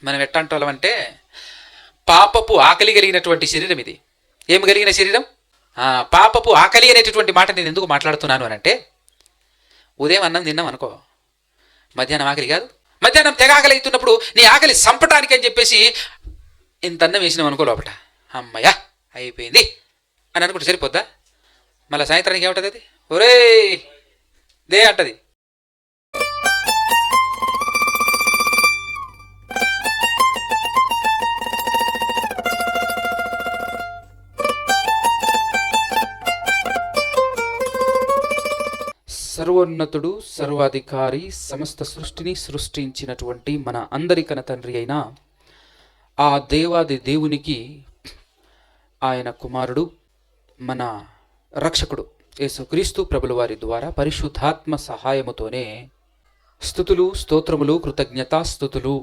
మనం ఎట్టంటోళ్ళం అంటే పాపపు ఆకలి కలిగినటువంటి శరీరం ఇది. ఏం కలిగిన శరీరం? పాపపు ఆకలి అనేటటువంటి మాట నేను ఎందుకు మాట్లాడుతున్నాను అని అంటే, ఉదయం అన్నం తిన్నాం అనుకో, మధ్యాహ్నం ఆకలి కాదు. మధ్యాహ్నం తెగ ఆకలి అవుతున్నప్పుడు నీ ఆకలి సంపటానికి అని చెప్పేసి ఇంత అన్నం వేసినాం అనుకో, లోపట అమ్మయ్యా అయిపోయింది అని అనుకుంటే సరిపోద్దా? మళ్ళీ సాయంత్రానికి ఏముంటుంది? అది ఒరే దే అంటది. సర్వోన్నతుడు, సర్వాధికారి, సమస్త సృష్టిని సృష్టించినటువంటి మన అందరికన తండ్రి అయిన ఆ దేవాది దేవునికి, ఆయన కుమారుడు, మన రక్షకుడు యేసుక్రీస్తు ప్రభుల వారి ద్వారా పరిశుద్ధాత్మ సహాయముతోనే స్తుతులు, స్తోత్రములు, కృతజ్ఞతాస్తుతులు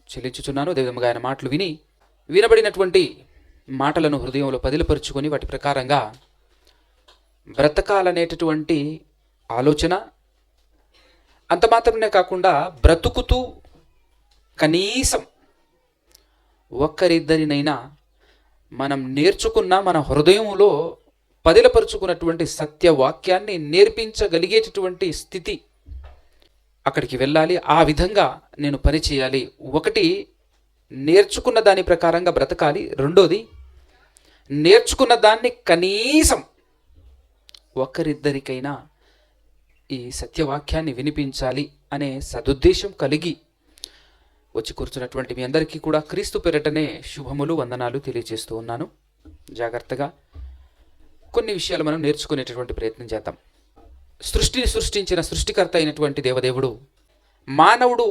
చెల్లించుచున్నాను. అదేవిధంగా ఆయన మాటలు వినబడినటువంటి మాటలను హృదయంలో పదిలపరుచుకొని వాటి ప్రకారంగా బ్రతకాలనేటటువంటి ఆలోచన, అంత మాత్రమే కాకుండా బ్రతుకుతూ కనీసం ఒక్కరిద్దరినైనా మనం నేర్చుకున్న మన హృదయంలో పదిలపరుచుకున్నటువంటి సత్యవాక్యాన్ని నేర్పించగలిగేటటువంటి స్థితి అక్కడికి వెళ్ళాలి. ఆ విధంగా నేను పని చేయాలి. ఒకటి, నేర్చుకున్న దాని ప్రకారంగా బ్రతకాలి. రెండోది, నేర్చుకున్న దాన్ని కనీసం ఒకరిద్దరికైనా ఈ సత్యవాక్యాన్ని వినిపించాలి అనే సదుద్దేశం కలిగి వచ్చి కూర్చున్నటువంటి మీ అందరికీ కూడా క్రీస్తు పేరటనే శుభములు, వందనాలు తెలియజేస్తూ ఉన్నాను. జాగ్రత్తగా కొన్ని విషయాలు మనం నేర్చుకునేటటువంటి ప్రయత్నం చేద్దాం. సృష్టిని సృష్టించిన సృష్టికర్త అయినటువంటి దేవదేవుడు మానవుడు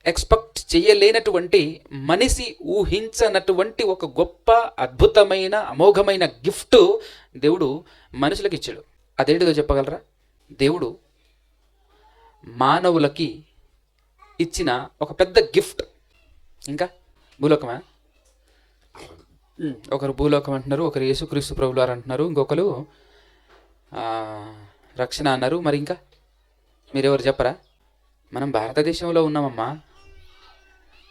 ఎక్స్పెక్ట్ చేయలేనటువంటి, మనిషి ఊహించనటువంటి ఒక గొప్ప, అద్భుతమైన, అమోఘమైన గిఫ్ట్ దేవుడు మనుషులకు ఇచ్చాడు. అదేంటిదో చెప్పగలరా? దేవుడు మానవులకి ఇచ్చిన ఒక పెద్ద గిఫ్ట్. ఇంకా భూలోకమా? ఒకరు భూలోకం అంటున్నారు, ఒకరు యేసుక్రీస్తు ప్రభులు వారు అంటున్నారు, ఇంకొకరు రక్షణ అన్నారు. మరి ఇంకా మీరెవరు చెప్పరా? మనం భారతదేశంలో ఉన్నామమ్మా.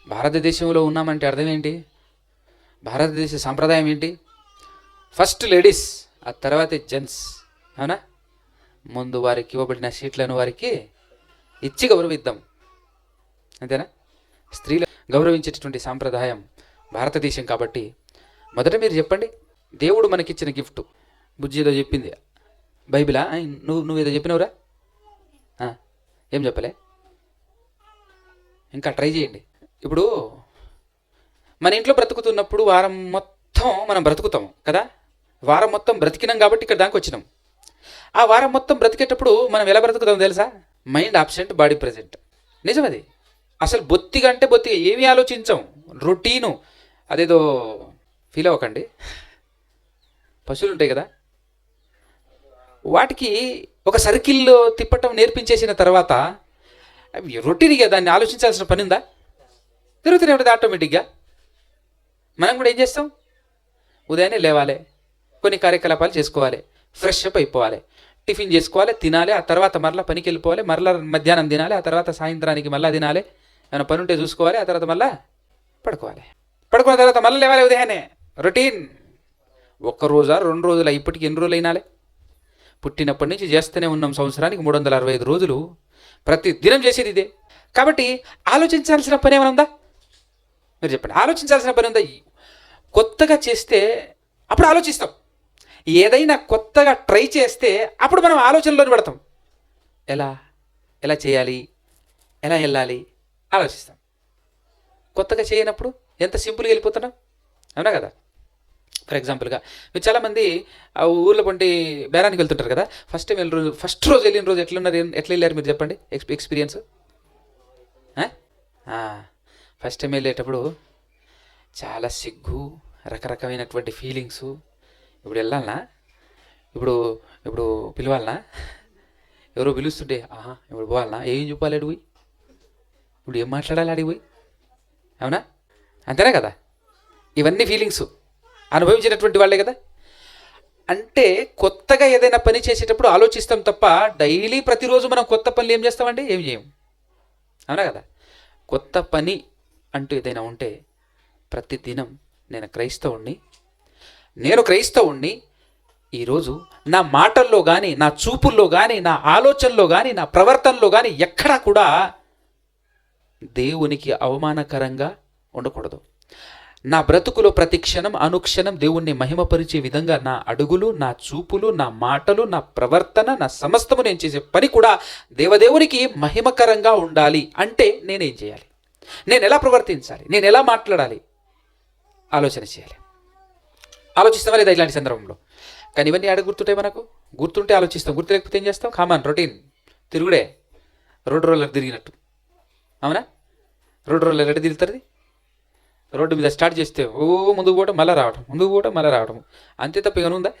భారతదేశంలో ఉన్నామంటే అర్థం ఏంటి? భారతదేశ సాంప్రదాయం ఏంటి? ఫస్ట్ లేడీస్, ఆ తర్వాతే జెంట్స్. అవునా? ముందు వారికి ఇవ్వబడిన సీట్లను వారికి ఇచ్చి గౌరవిద్దాం, అంతేనా? స్త్రీలు గౌరవించేటటువంటి సాంప్రదాయం భారతదేశం కాబట్టి మొదట మీరు చెప్పండి, దేవుడు మనకిచ్చిన గిఫ్ట్. బుజ్జి ఏదో చెప్పింది, బైబిలా? నువ్వేదో చెప్పినవురా? ఏం చెప్పలే? ఇంకా ట్రై చేయండి. ఇప్పుడు మన ఇంట్లో బ్రతుకుతున్నప్పుడు వారం మొత్తం మనం బ్రతుకుతాం కదా. వారం మొత్తం బ్రతికినాం కాబట్టి ఇక్కడ దానికి వచ్చినాం. ఆ వారం మొత్తం బ్రతికేటప్పుడు మనం ఎలా బ్రతుకుతాం తెలుసా? Mind absent, body present. నిజమది. అసలు బొత్తిగా అంటే బొత్తిగా ఏమీ ఆలోచించాం. రొటీను. అదేదో ఫీల్ అవ్వకండి, పశువులు ఉంటాయి కదా, వాటికి ఒక సర్కిల్లో తిప్పటం నేర్పించేసిన తర్వాత రొటీన్గా దాన్ని ఆలోచించాల్సిన పని ఉందా? తిరుగుతూనే ఉంటుంది ఆటోమేటిక్గా. మనం కూడా ఏం చేస్తాం? ఉదయాన్నే లేవాలి, కొన్ని కార్యకలాపాలు చేసుకోవాలి, ఫ్రెష్ అప్ అయిపోవాలి, టిఫిన్ చేసుకోవాలి, తినాలి, ఆ తర్వాత మరలా పనికి వెళ్ళిపోవాలి, మరలా మధ్యాహ్నం తినాలి, ఆ తర్వాత సాయంత్రానికి మళ్ళీ తినాలి, ఏమైనా పని ఉంటే చూసుకోవాలి, ఆ తర్వాత మళ్ళీ పడుకోవాలి, పడుకున్న తర్వాత మళ్ళీ లేవాలి ఉదయాన్నే. రొటీన్. ఒక్క రోజా, 2 రోజులా? ఇప్పటికి ఎన్ని రోజులు అయినాలే? పుట్టినప్పటి నుంచి చేస్తూనే ఉన్నాం. సంవత్సరానికి 365 రోజులు ప్రతి దినం చేసేది ఇదే. కాబట్టి ఆలోచించాల్సిన పని ఏమైనా ఉందా? మీరు చెప్పండి, ఆలోచించాల్సిన పని ఉందా? కొత్తగా చేస్తే అప్పుడు ఆలోచిస్తాం. ఏదైనా కొత్తగా ట్రై చేస్తే అప్పుడు మనం ఆలోచనలోకి పెడతాం. ఎలా చేయాలి, ఎలా వెళ్ళాలి ఆలోచిస్తాం. కొత్తగా చేయనప్పుడు ఎంత సింపుల్గా వెళ్ళిపోతున్నాం, అవునా కదా? ఫర్ ఎగ్జాంపుల్గా మీరు చాలామంది ఆ ఊర్లో పంటి బేరానికి వెళ్తుంటారు కదా. ఫస్ట్ రోజు వెళ్ళిన రోజు ఎట్లా వెళ్ళారు మీరు చెప్పండి, ఎక్స్పీరియన్స్. ఫస్ట్ టైం వెళ్ళేటప్పుడు చాలా సిగ్గు, రకరకమైనటువంటి ఫీలింగ్సు. ఇప్పుడు వెళ్ళాలనా, ఇప్పుడు పిలవాలనా, ఎవరో పిలుస్తుంటే ఇప్పుడు పోవాలనా, ఏం చెప్పాలి అడిగి పోయి, ఇప్పుడు ఏం మాట్లాడాలి అడిగి పోయి, అవునా? అంతేనా కదా? ఇవన్నీ ఫీలింగ్స్ అనుభవించినటువంటి వాళ్ళే కదా. అంటే కొత్తగా ఏదైనా పని చేసేటప్పుడు ఆలోచిస్తాం తప్ప డైలీ ప్రతిరోజు మనం కొత్త పనులు ఏం చేస్తామండి? ఏం చేయం, అవునా కదా? కొత్త పని అంటూ ఏదైనా ఉంటే ప్రతిదినం నేను క్రైస్తవుణ్ణి ఈరోజు నా మాటల్లో కానీ, నా చూపుల్లో కానీ, నా ఆలోచనలో కానీ, నా ప్రవర్తనలో కానీ ఎక్కడా కూడా దేవునికి అవమానకరంగా ఉండకూడదు. నా బ్రతుకులో ప్రతి క్షణం అనుక్షణం దేవుణ్ణి మహిమపరిచే విధంగా నా అడుగులు, నా చూపులు, నా మాటలు, నా ప్రవర్తన, నా సమస్తము నేను చేసే పని కూడా దేవదేవునికి మహిమకరంగా ఉండాలి. అంటే నేనేం చేయాలి? నేను ఎలా ప్రవర్తించాలి? నేను ఎలా మాట్లాడాలి? ఆలోచన చేయాలి. ఆలోచిస్తామా లేదా ఇలాంటి సందర్భంలో? కానీ ఇవన్నీ ఆడ గుర్తుంటాయి మనకు. గుర్తుంటే ఆలోచిస్తాం, గుర్తు లేకపోతే ఏం చేస్తాం? కామన్ రొటీన్ తిరుగుడే, రోడ్డు రోలర్ తిరిగినట్టు. అవునా? రోడ్డు రోలర్ ఎట్ట తిరుగుతుంది? రోడ్డు మీద స్టార్ట్ చేస్తే ముందుకు పోవటం మళ్ళీ రావడం, ముందుకు పోవటం మళ్ళీ రావడం, అంతే తప్ప ఇక ఉందా?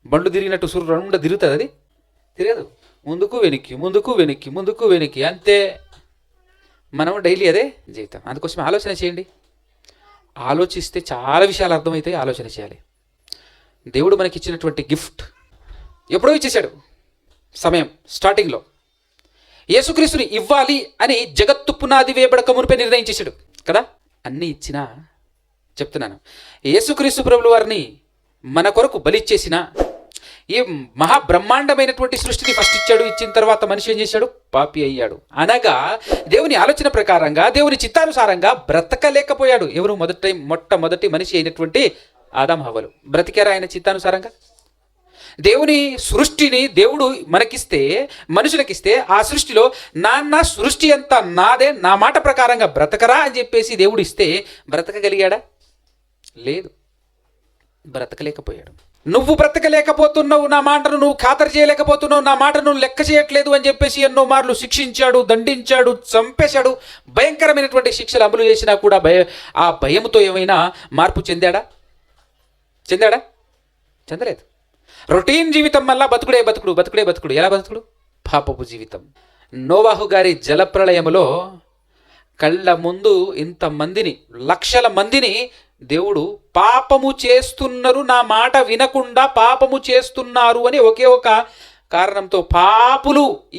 బండ్లు తిరిగినట్టు సూర్యుడు రెండు తిరుగుతుంది, అది తిరగదు. ముందుకు వెనక్కి, ముందుకు వెనక్కి, ముందుకు వెనక్కి, అంతే. మనం డైలీ అదే జీవితం. అందుకోసం ఆలోచన చేయండి. ఆలోచిస్తే చాలా విషయాలు అర్థమవుతాయి. ఆలోచన చేయాలి. దేవుడు మనకి ఇచ్చినటువంటి గిఫ్ట్ ఎప్పుడో ఇచ్చేశాడు. సమయం స్టార్టింగ్లో యేసుక్రీస్తుని ఇవ్వాలి అని జగత్తు పునాది వేయబడక మునిపే నిర్ణయించేశాడు కదా. అన్నీ ఇచ్చినా చెప్తున్నాను, యేసుక్రీస్తు ప్రభుల వారిని మన కొరకు బలిచ్చేసిన ఈ మహాబ్రహ్మాండమైనటువంటి సృష్టిని ఫస్ట్ ఇచ్చాడు. ఇచ్చిన తర్వాత మనిషి ఏం చేశాడు? పాపి అయ్యాడు. అనగా దేవుని ఆలోచన ప్రకారంగా, దేవుని చిత్తానుసారంగా బ్రతకలేకపోయాడు. ఎవరు? మొట్టమొదటి మనిషి అయినటువంటి ఆదాం హవ్వలు బ్రతికారా ఆయన చిత్తానుసారంగా? దేవుని సృష్టిని దేవుడు మనకిస్తే, మనుషులకిస్తే, ఆ సృష్టిలో నాన్న సృష్టి అంతా నాదే, నా మాట ప్రకారంగా బ్రతకరా అని చెప్పేసి దేవుడు ఇస్తే బ్రతకగలిగాడా? లేదు, బ్రతకలేకపోయాడు. నువ్వు బ్రతకలేకపోతున్నావు, నా మాటను నువ్వు ఖాతరు చేయలేకపోతున్నావు, నా మాటను లెక్క చేయట్లేదు అని చెప్పేసి ఎన్నో మార్లు శిక్షించాడు, దండించాడు, చంపేశాడు. భయంకరమైనటువంటి శిక్షలు అమలు చేసినా కూడా ఆ భయంతో ఏమైనా మార్పు చెందాడా? చెందలేదు. రొటీన్ జీవితం వల్ల బతుకుడు. ఎలా బతుకుడు? పాపపు జీవితం. నోవాహు గారి జలప్రళయములో కళ్ళ ముందు ఇంతమందిని, లక్షల మందిని దేవుడు పాపము చేస్తున్నారు, నా మాట వినకుండా పాపము చేస్తున్నారు అని ఒకే ఒక కారణంతో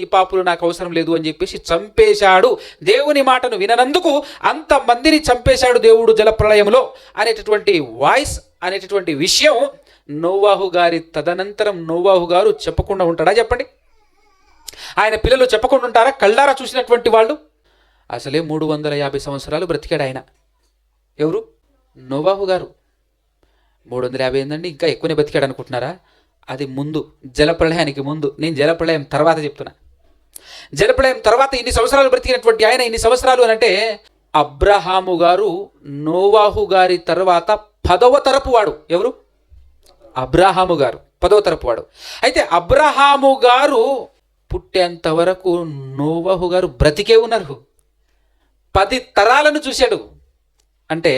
ఈ పాపులు నాకు అవసరం లేదు అని చెప్పేసి చంపేశాడు. దేవుని మాటను విననందుకు అంతమందిని చంపేశాడు దేవుడు జలప్రళయంలో అనేటటువంటి వాయిస్, అనేటటువంటి విషయం నోవాహు గారి తదనంతరం నోవాహు గారు చెప్పకుండా ఉంటాడా? చెప్పండి. ఆయన పిల్లలు చెప్పకుండా ఉంటారా? కళ్ళారా చూసినటువంటి వాళ్ళు. అసలే 350 సంవత్సరాలు బ్రతికాడు ఆయన. ఎవరు? నోవాహు గారు. 350 ఏందండి, ఇంకా ఎక్కువనే బతికాడు అనుకుంటున్నారా? అది ముందు, జలప్రళయానికి ముందు. నేను జలప్రళయం తర్వాత చెప్తున్నా. జలప్రళయం తర్వాత ఇన్ని సంవత్సరాలు బ్రతికినటువంటి ఆయన, ఇన్ని సంవత్సరాలు అని అంటే అబ్రహాము గారు నోవాహు గారి తర్వాత 10వ తరపు వాడు. ఎవరు? అబ్రహాము గారు 10వ తరపు వాడు. అయితే అబ్రహాము గారు పుట్టేంత వరకు నోవాహు గారు బ్రతికే ఉన్నారు. 10 తరాలను చూశాడు. అంటే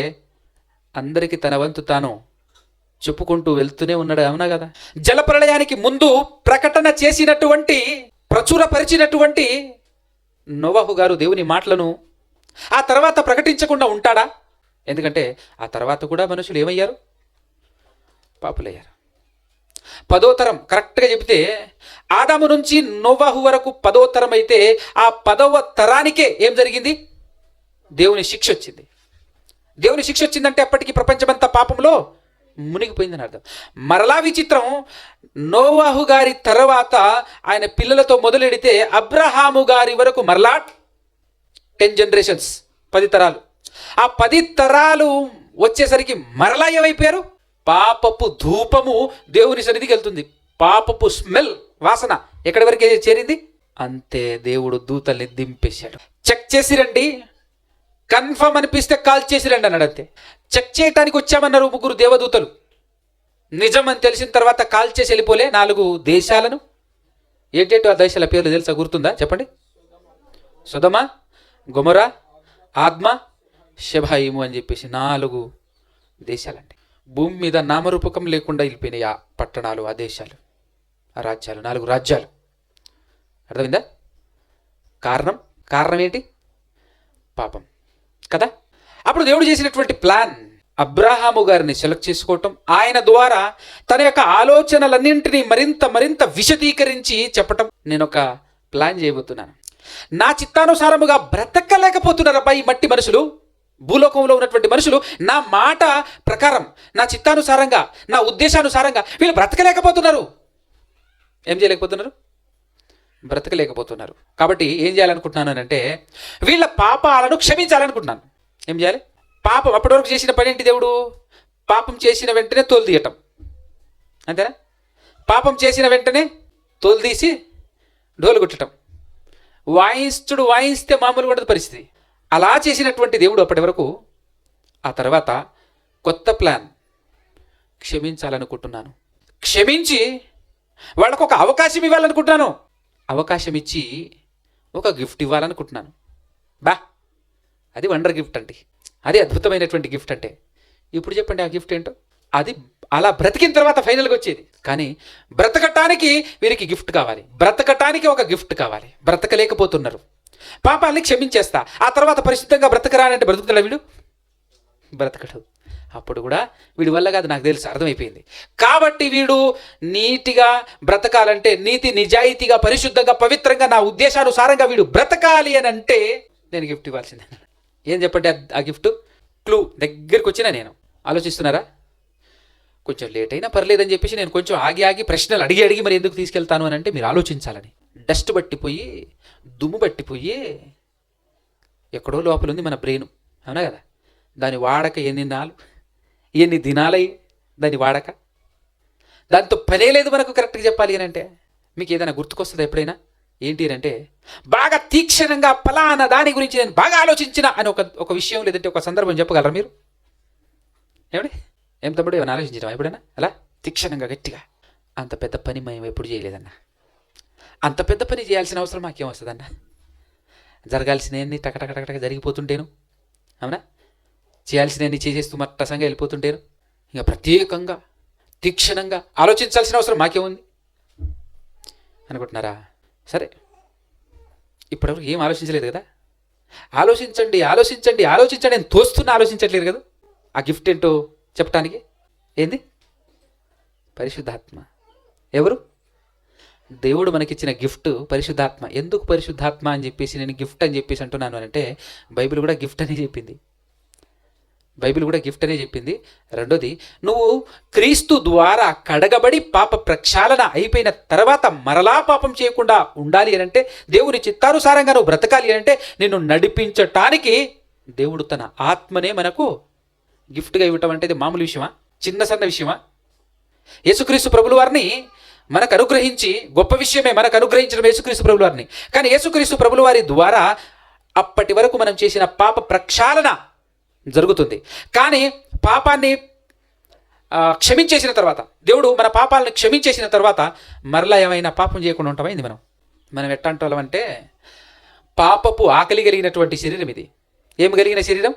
అందరికీ తన వంతు తాను చెప్పుకుంటూ వెళ్తూనే ఉన్నాడు. అవునా కదా? జలప్రళయానికి ముందు ప్రకటన చేసినటువంటి, ప్రచురపరిచినటువంటి నోవాహు గారు దేవుని మాటలను ఆ తర్వాత ప్రకటించకుండా ఉంటాడా? ఎందుకంటే ఆ తర్వాత కూడా మనుషులు ఏమయ్యారు? పాపులయ్యారు. 10వ తరం కరెక్ట్గా చెబితే ఆదాము నుంచి నోవాహు వరకు 10వ తరం అయితే ఆ 10వ తరానికే ఏం జరిగింది? దేవుని శిక్ష వచ్చింది. దేవుని శిక్ష వచ్చిందంటే అప్పటికి ప్రపంచమంతా పాపంలో మునిగిపోయిందని అర్థం. మరలా విచిత్రం, నోవాహు గారి తర్వాత ఆయన పిల్లలతో మొదలెడితే అబ్రహాము గారి వరకు మరలా 10 జనరేషన్స్, 10 తరాలు. ఆ 10 తరాలు వచ్చేసరికి మరలా ఏమైపోయారు? పాపపు ధూపము దేవుని సన్నిధికి వెళ్తుంది. పాపపు స్మెల్, వాసన ఎక్కడి వరకు చేరింది? అంతే. దేవుడు దూతల్ని దింపేశాడు. చెక్ చేసి రండి, కన్ఫర్మ్ అనిపిస్తే కాల్ చేసి రండి అన్నాడు. అంతే. చెక్ చేయటానికి వచ్చామన్నారు 3 దేవదూతలు. నిజం అని తెలిసిన తర్వాత కాల్ చేసి వెళ్ళిపోలే 4 దేశాలను. ఏంటంటే ఆ దేశాల పేర్లు తెలుసా? గుర్తుందా? చెప్పండి. సొదొమ, గొమొరా, ఆద్మా, షెబాయిము అని చెప్పేసి 4 దేశాలండి. భూమి మీద నామరూపకం లేకుండా వెళ్ళిపోయినాయి ఆ పట్టణాలు, ఆ దేశాలు, ఆ రాజ్యాలు, 4 రాజ్యాలు. అర్థమైందా? కారణం ఏంటి? పాపం కదా. అప్పుడు దేవుడు చేసినటువంటి ప్లాన్, అబ్రహాము గారిని సెలెక్ట్ చేసుకోవటం, ఆయన ద్వారా తన యొక్క ఆలోచనలన్నింటినీ మరింత విశదీకరించి చెప్పటం. నేను ఒక ప్లాన్ చేయబోతున్నాను. నా చిత్తానుసారముగా బ్రతకలేకపోతున్నారబ్బా ఈ మట్టి మనుషులు, భూలోకంలో ఉన్నటువంటి మనుషులు నా మాట ప్రకారం, నా చిత్తానుసారంగా, నా ఉద్దేశానుసారంగా వీళ్ళు బ్రతకలేకపోతున్నారు. ఏం చేయలేకపోతున్నారు? బ్రతకలేకపోతున్నారు. కాబట్టి ఏం చేయాలనుకుంటున్నాను అంటే వీళ్ళ పాపాలను క్షమించాలనుకుంటున్నాను. ఏం చేయాలి? పాపం అప్పటి వరకు చేసిన పని ఏంటి? దేవుడు పాపం చేసిన వెంటనే తోలు తీయటం, అంతేనా? పాపం చేసిన వెంటనే తోలు తీసి డోలు కొట్టడం, వాయిస్తే మామూలుగా ఉండదు పరిస్థితి. అలా చేసినటువంటి దేవుడు అప్పటి వరకు, ఆ తర్వాత కొత్త ప్లాన్, క్షమించాలనుకుంటున్నాను. క్షమించి వాళ్ళకు ఒక అవకాశం ఇవ్వాలనుకుంటున్నాను. అవకాశం ఇచ్చి ఒక గిఫ్ట్ ఇవ్వాలనుకుంటున్నాను. అది వండర్ గిఫ్ట్ అంటే, అది అద్భుతమైనటువంటి గిఫ్ట్ అంటే. ఇప్పుడు చెప్పండి ఆ గిఫ్ట్ ఏంటో. అది అలా బ్రతికిన తర్వాత ఫైనల్గా వచ్చేది. కానీ బ్రతకటానికి వీరికి గిఫ్ట్ కావాలి, బ్రతకటానికి ఒక గిఫ్ట్ కావాలి. బ్రతకలేకపోతున్నారు. పాపాలని క్షమించేస్తా, ఆ తర్వాత పరిశుద్ధంగా బ్రతకరానంటే బ్రతుకుతాడా వీడు? బ్రతకడు. అప్పుడు కూడా వీడి వల్ల కాదు, నాకు తెలుసు, అర్థమైపోయింది. కాబట్టి వీడు నీతిగా బ్రతకాలంటే, నీతి నిజాయితీగా పరిశుద్ధంగా పవిత్రంగా నా ఉద్దేశానుసారంగా వీడు బ్రతకాలి అని అంటే నేను గిఫ్ట్ ఇవ్వాల్సిందే. ఏం చెప్పండి ఆ గిఫ్ట్? క్లూ దగ్గరికి వచ్చినా నేను. ఆలోచిస్తున్నారా? కొంచెం లేట్ అయినా పర్లేదని చెప్పేసి నేను కొంచెం ఆగి ప్రశ్నలు అడిగి మరి ఎందుకు తీసుకెళ్తాను అని అంటే మీరు ఆలోచించాలని. డస్ట్ పట్టిపోయి, దుమ్ము పట్టిపోయి ఎక్కడో లోపల ఉంది మన బ్రెయిన్, అవునా కదా? దాని వాడక ఎన్ని దినాలై దాని వాడక, దాంతో పనే లేదు మనకు కరెక్ట్గా చెప్పాలి అని అంటే. మీకు ఏదైనా గుర్తుకొస్తుందా ఎప్పుడైనా? ఏంటి అని అంటే, బాగా తీక్షణంగా ఫలానా దాని గురించి నేను బాగా ఆలోచించిన అని ఒక విషయం, లేదంటే ఒక సందర్భం చెప్పగలరా మీరు? ఏమండి? ఏం తమ్ముడు, ఏమైనా ఆలోచించడం ఎప్పుడైనా అలా తీక్షణంగా గట్టిగా? అంత పెద్ద పని మేము ఎప్పుడు చేయలేదన్నా. అంత పెద్ద పని చేయాల్సిన అవసరం మాకేం వస్తుందన్నా? జరగాల్సినవన్నీ టకటకటక జరిగిపోతుంటేను, అవునా? చేయాల్సినవన్నీ చేసేస్తూ మట్టసంగా వెళ్ళిపోతుంటేను, ఇంకా ప్రత్యేకంగా తీక్షణంగా ఆలోచించాల్సిన అవసరం మాకేముంది అనుకుంటున్నారా? సరే, ఇప్పటివరకు ఏం ఆలోచించలేదు కదా. ఆలోచించండి నేను తోస్తున్నా, ఆలోచించట్లేదు కదా. ఆ గిఫ్ట్ ఏంటో చెప్పటానికి. ఏంది? పరిశుద్ధాత్మ. ఎవరు? దేవుడు మనకిచ్చిన గిఫ్ట్ పరిశుద్ధాత్మ. ఎందుకు పరిశుద్ధాత్మ అని చెప్పేసి నేను గిఫ్ట్ అని చెప్పేసి అంటున్నాను అంటే, బైబిల్ కూడా గిఫ్ట్ అనే చెప్పింది. రెండోది, నువ్వు క్రీస్తు ద్వారా కడగబడి పాప ప్రక్షాళన అయిపోయిన తర్వాత మరలా పాపం చేయకుండా ఉండాలి అని అంటే, దేవుని చిత్తానుసారంగా నువ్వు బ్రతకాలి అంటే, నిన్ను నడిపించటానికి దేవుడు తన ఆత్మనే మనకు గిఫ్ట్గా ఇవ్వటం అంటే ఇది మామూలు విషయమా? చిన్న సన్న విషయమా? యేసుక్రీస్తు ప్రభుల వారిని మనకు అనుగ్రహించి, గొప్ప విషయమే మనకు అనుగ్రహించడం యేసుక్రీస్తు ప్రభుల వారిని. కానీ యేసుక్రీస్తు ప్రభుల వారి ద్వారా అప్పటి వరకు మనం చేసిన పాప ప్రక్షాళన జరుగుతుంది. కానీ పాపాన్ని క్షమించేసిన తర్వాత, దేవుడు మన పాపాలను క్షమించేసిన తర్వాత మరలా ఏమైనా పాపం చేయకుండా ఉంటామైంది మనం ఎట్టాంటి వాళ్ళం అంటే, పాపపు ఆకలి కలిగినటువంటి శరీరం ఇది. ఏం కలిగిన శరీరం?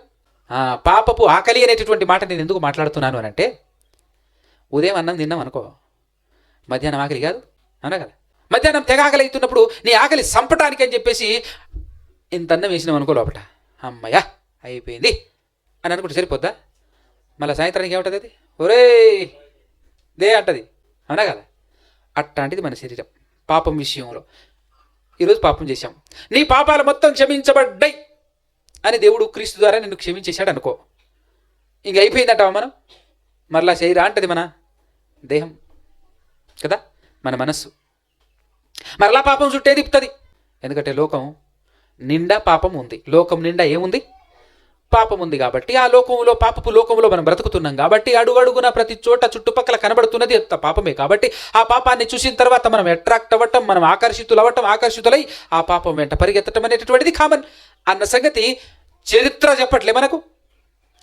పాపపు ఆకలి అనేటటువంటి మాట నేను ఎందుకు మాట్లాడుతున్నాను అని అంటే, ఉదయం అన్నం తిన్నాం అనుకో, మధ్యాహ్నం ఆకలి కాదు, అవునా కదా? మధ్యాహ్నం తెగ ఆకలి అవుతున్నప్పుడు నీ ఆకలి సంపటానికి అని చెప్పేసి ఇంత అన్నం వేసినాం అనుకో, లోపల అమ్మయ్య అయిపోయింది అని అనుకుంటే సరిపోద్దా? మళ్ళీ సాయంత్రానికి ఏముంటుంది? అది ఒరే దే అంటది, అవునా కదా? అట్లాంటిది మన శరీరం పాపం విషయంలో. ఈరోజు పాపం చేశాం, నీ పాపాలు మొత్తం క్షమించబడ్డాయి అని దేవుడు క్రీస్తు ద్వారా నిన్ను క్షమించేశాడు అనుకో, ఇంక అయిపోయిందంటావా మనం? మరలా శరీరం అంటది మన దేహం కదా, మన మనస్సు మరలా పాపం చుట్టే తిప్పుతుంది. ఎందుకంటే లోకం నిండా పాపం ఉంది. లోకం నిండా ఏముంది? పాపం ఉంది. కాబట్టి ఆ లోకంలో, పాపపు లోకంలో మనం బ్రతుకుతున్నాం కాబట్టి అడుగడుగున ప్రతి చోట చుట్టుపక్కల కనబడుతున్నది పాపమే. కాబట్టి ఆ పాపాన్ని చూసిన తర్వాత మనం అట్రాక్ట్ అవ్వటం, మనం ఆకర్షితులై ఆ పాపం వెంట పరిగెత్తడం అనేటటువంటిది కామన్ అన్న సంగతి చరిత్ర చెప్పట్లే మనకు.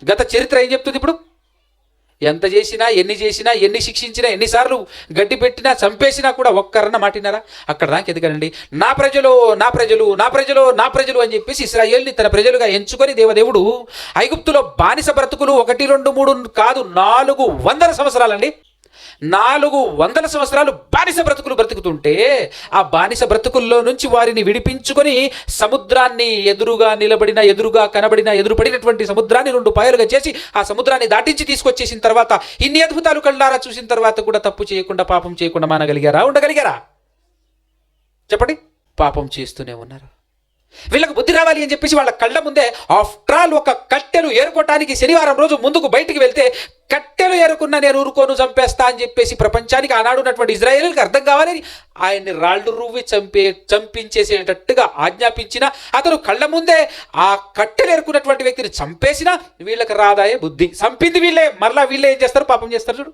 గత చరిత్ర ఏం చెప్తుంది? ఇప్పుడు ఎంత చేసినా, ఎన్ని శిక్షించినా, ఎన్నిసార్లు గడ్డి పెట్టినా, చంపేసినా కూడా ఒక్కరన్న మాటినారా? అక్కడ దాకా ఎందుకనండి? నా ప్రజలు అని చెప్పేసి ఇశ్రాయేల్ని తన ప్రజలుగా ఎంచుకొని దేవదేవుడు ఐగుప్తులో బానిస బ్రతుకులు 1, 2, 3 కాదు 400 సంవత్సరాలండి. 400 సంవత్సరాలు బానిస బ్రతుకులు బ్రతుకుతుంటే, ఆ బానిస బ్రతుకుల్లో నుంచి వారిని విడిపించుకొని సముద్రాన్ని ఎదురుగా కనబడినటువంటి సముద్రాన్ని 2 పాయలుగా చేసి ఆ సముద్రాన్ని దాటించి తీసుకొచ్చేసిన తర్వాత, ఇన్ని అద్భుతాలు కళ్ళారా చూసిన తర్వాత కూడా తప్పు చేయకుండా, పాపం చేయకుండా ఉండగలిగారా? చెప్పండి. పాపం చేస్తూనే ఉన్నారు. వీళ్ళకు బుద్ధి రావాలి అని చెప్పేసి వాళ్ళ కళ్ళ ముందే ఆఫ్టర్ ఆల్ ఒక కట్టెలు ఏరుకోవటానికి శనివారం రోజు ముందుకు బయటికి వెళ్తే కట్టెలు ఏరుకున్నా నేను ఊరుకోను చంపేస్తా అని చెప్పేసి ప్రపంచానికి ఆనాడు ఉన్నటువంటి ఇజ్రాయేలుకి అర్థం కావాలని ఆయన్ని రాళ్ళు రువ్వి చంపించేసేటట్టుగా ఆజ్ఞాపించిన అతను కళ్ళ ముందే ఆ కట్టెలు ఏరుకున్నటువంటి వ్యక్తిని చంపేసినా వీళ్ళకి రాదాయే బుద్ధి. చంపింది వీళ్ళే, మరలా వీళ్ళే ఏం చేస్తారు? పాపం చేస్తారు. చూడు,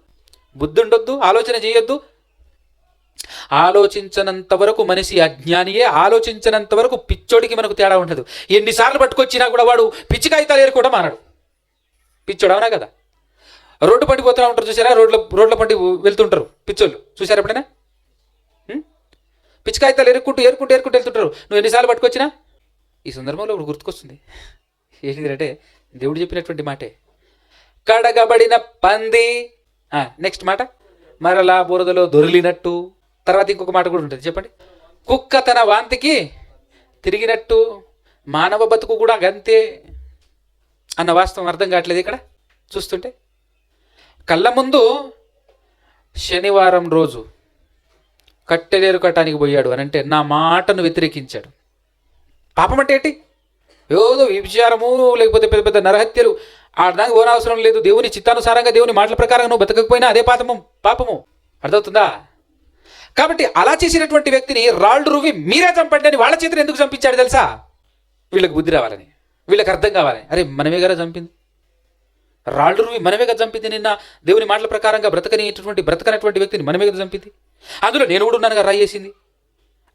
బుద్ధి ఉండొద్దు, ఆలోచన చేయొద్దు. ఆలోచించనంత వరకు మనిషి అజ్ఞానియే, ఆలోచించనంత వరకు పిచ్చోడికి మనకు తేడా ఉండదు. ఎన్నిసార్లు పట్టుకొచ్చినా కూడా వాడు పిచ్చి కాగితాలు ఏరుకోవడం మానడు. పిచ్చోడు, అవునా కదా? రోడ్డు పడిపోతూ ఉంటారు చూసారా, రోడ్ల పడి వెళ్తుంటారు పిచ్చోళ్ళు, చూసారా ఎప్పుడైనా? పిచ్చి కాగితాలు ఏరుకుంటూ వెళ్తుంటారు. నువ్వు ఎన్నిసార్లు పట్టుకొచ్చినా. ఈ సందర్భంలో ఇప్పుడు గుర్తుకొస్తుంది ఏంటంటే దేవుడు చెప్పినటువంటి మాటే, కడగబడిన పంది. నెక్స్ట్ మాట, మరలా బురదలో దొరిలినట్టు. తర్వాత ఇంకొక మాట కూడా ఉంటుంది, చెప్పండి. కుక్క తన వాంతికి తిరిగినట్టు మానవ బతుకు కూడా గంతే అన్న వాస్తవం అర్థం కావట్లేదు ఇక్కడ చూస్తుంటే. కళ్ళ ముందు శనివారం రోజు కట్టెలేరుకటానికి పోయాడు అని అంటే నా మాటను వ్యతిరేకించాడు. పాపం అంటే ఏంటి? ఏదో విచారము, లేకపోతే పెద్ద పెద్ద నరహత్యలు ఆడదానికి పోనవసరం లేదు. దేవుని చిత్తానుసారంగా దేవుని మాటల ప్రకారం నువ్వు బతకకపోయినా అదే పాపము. అర్థమవుతుందా? కాబట్టి అలా చేసినటువంటి వ్యక్తిని రాళ్ళు రువ్వి మీరే చంపండి అని వాళ్ళ చేతిని ఎందుకు చంపించాడు తెలుసా? వీళ్ళకి బుద్ధి రావాలని, వీళ్ళకి అర్థం కావాలని. అరే మనమే కదా చంపింది, రాళ్ళు రువ్వి మనమే కదా చంపింది. నిన్న దేవుని మాటల ప్రకారంగా బ్రతకనటువంటి వ్యక్తిని మనమే కదా చంపింది. అందులో నేను కూడా ఉన్నాను కదా రాయేసింది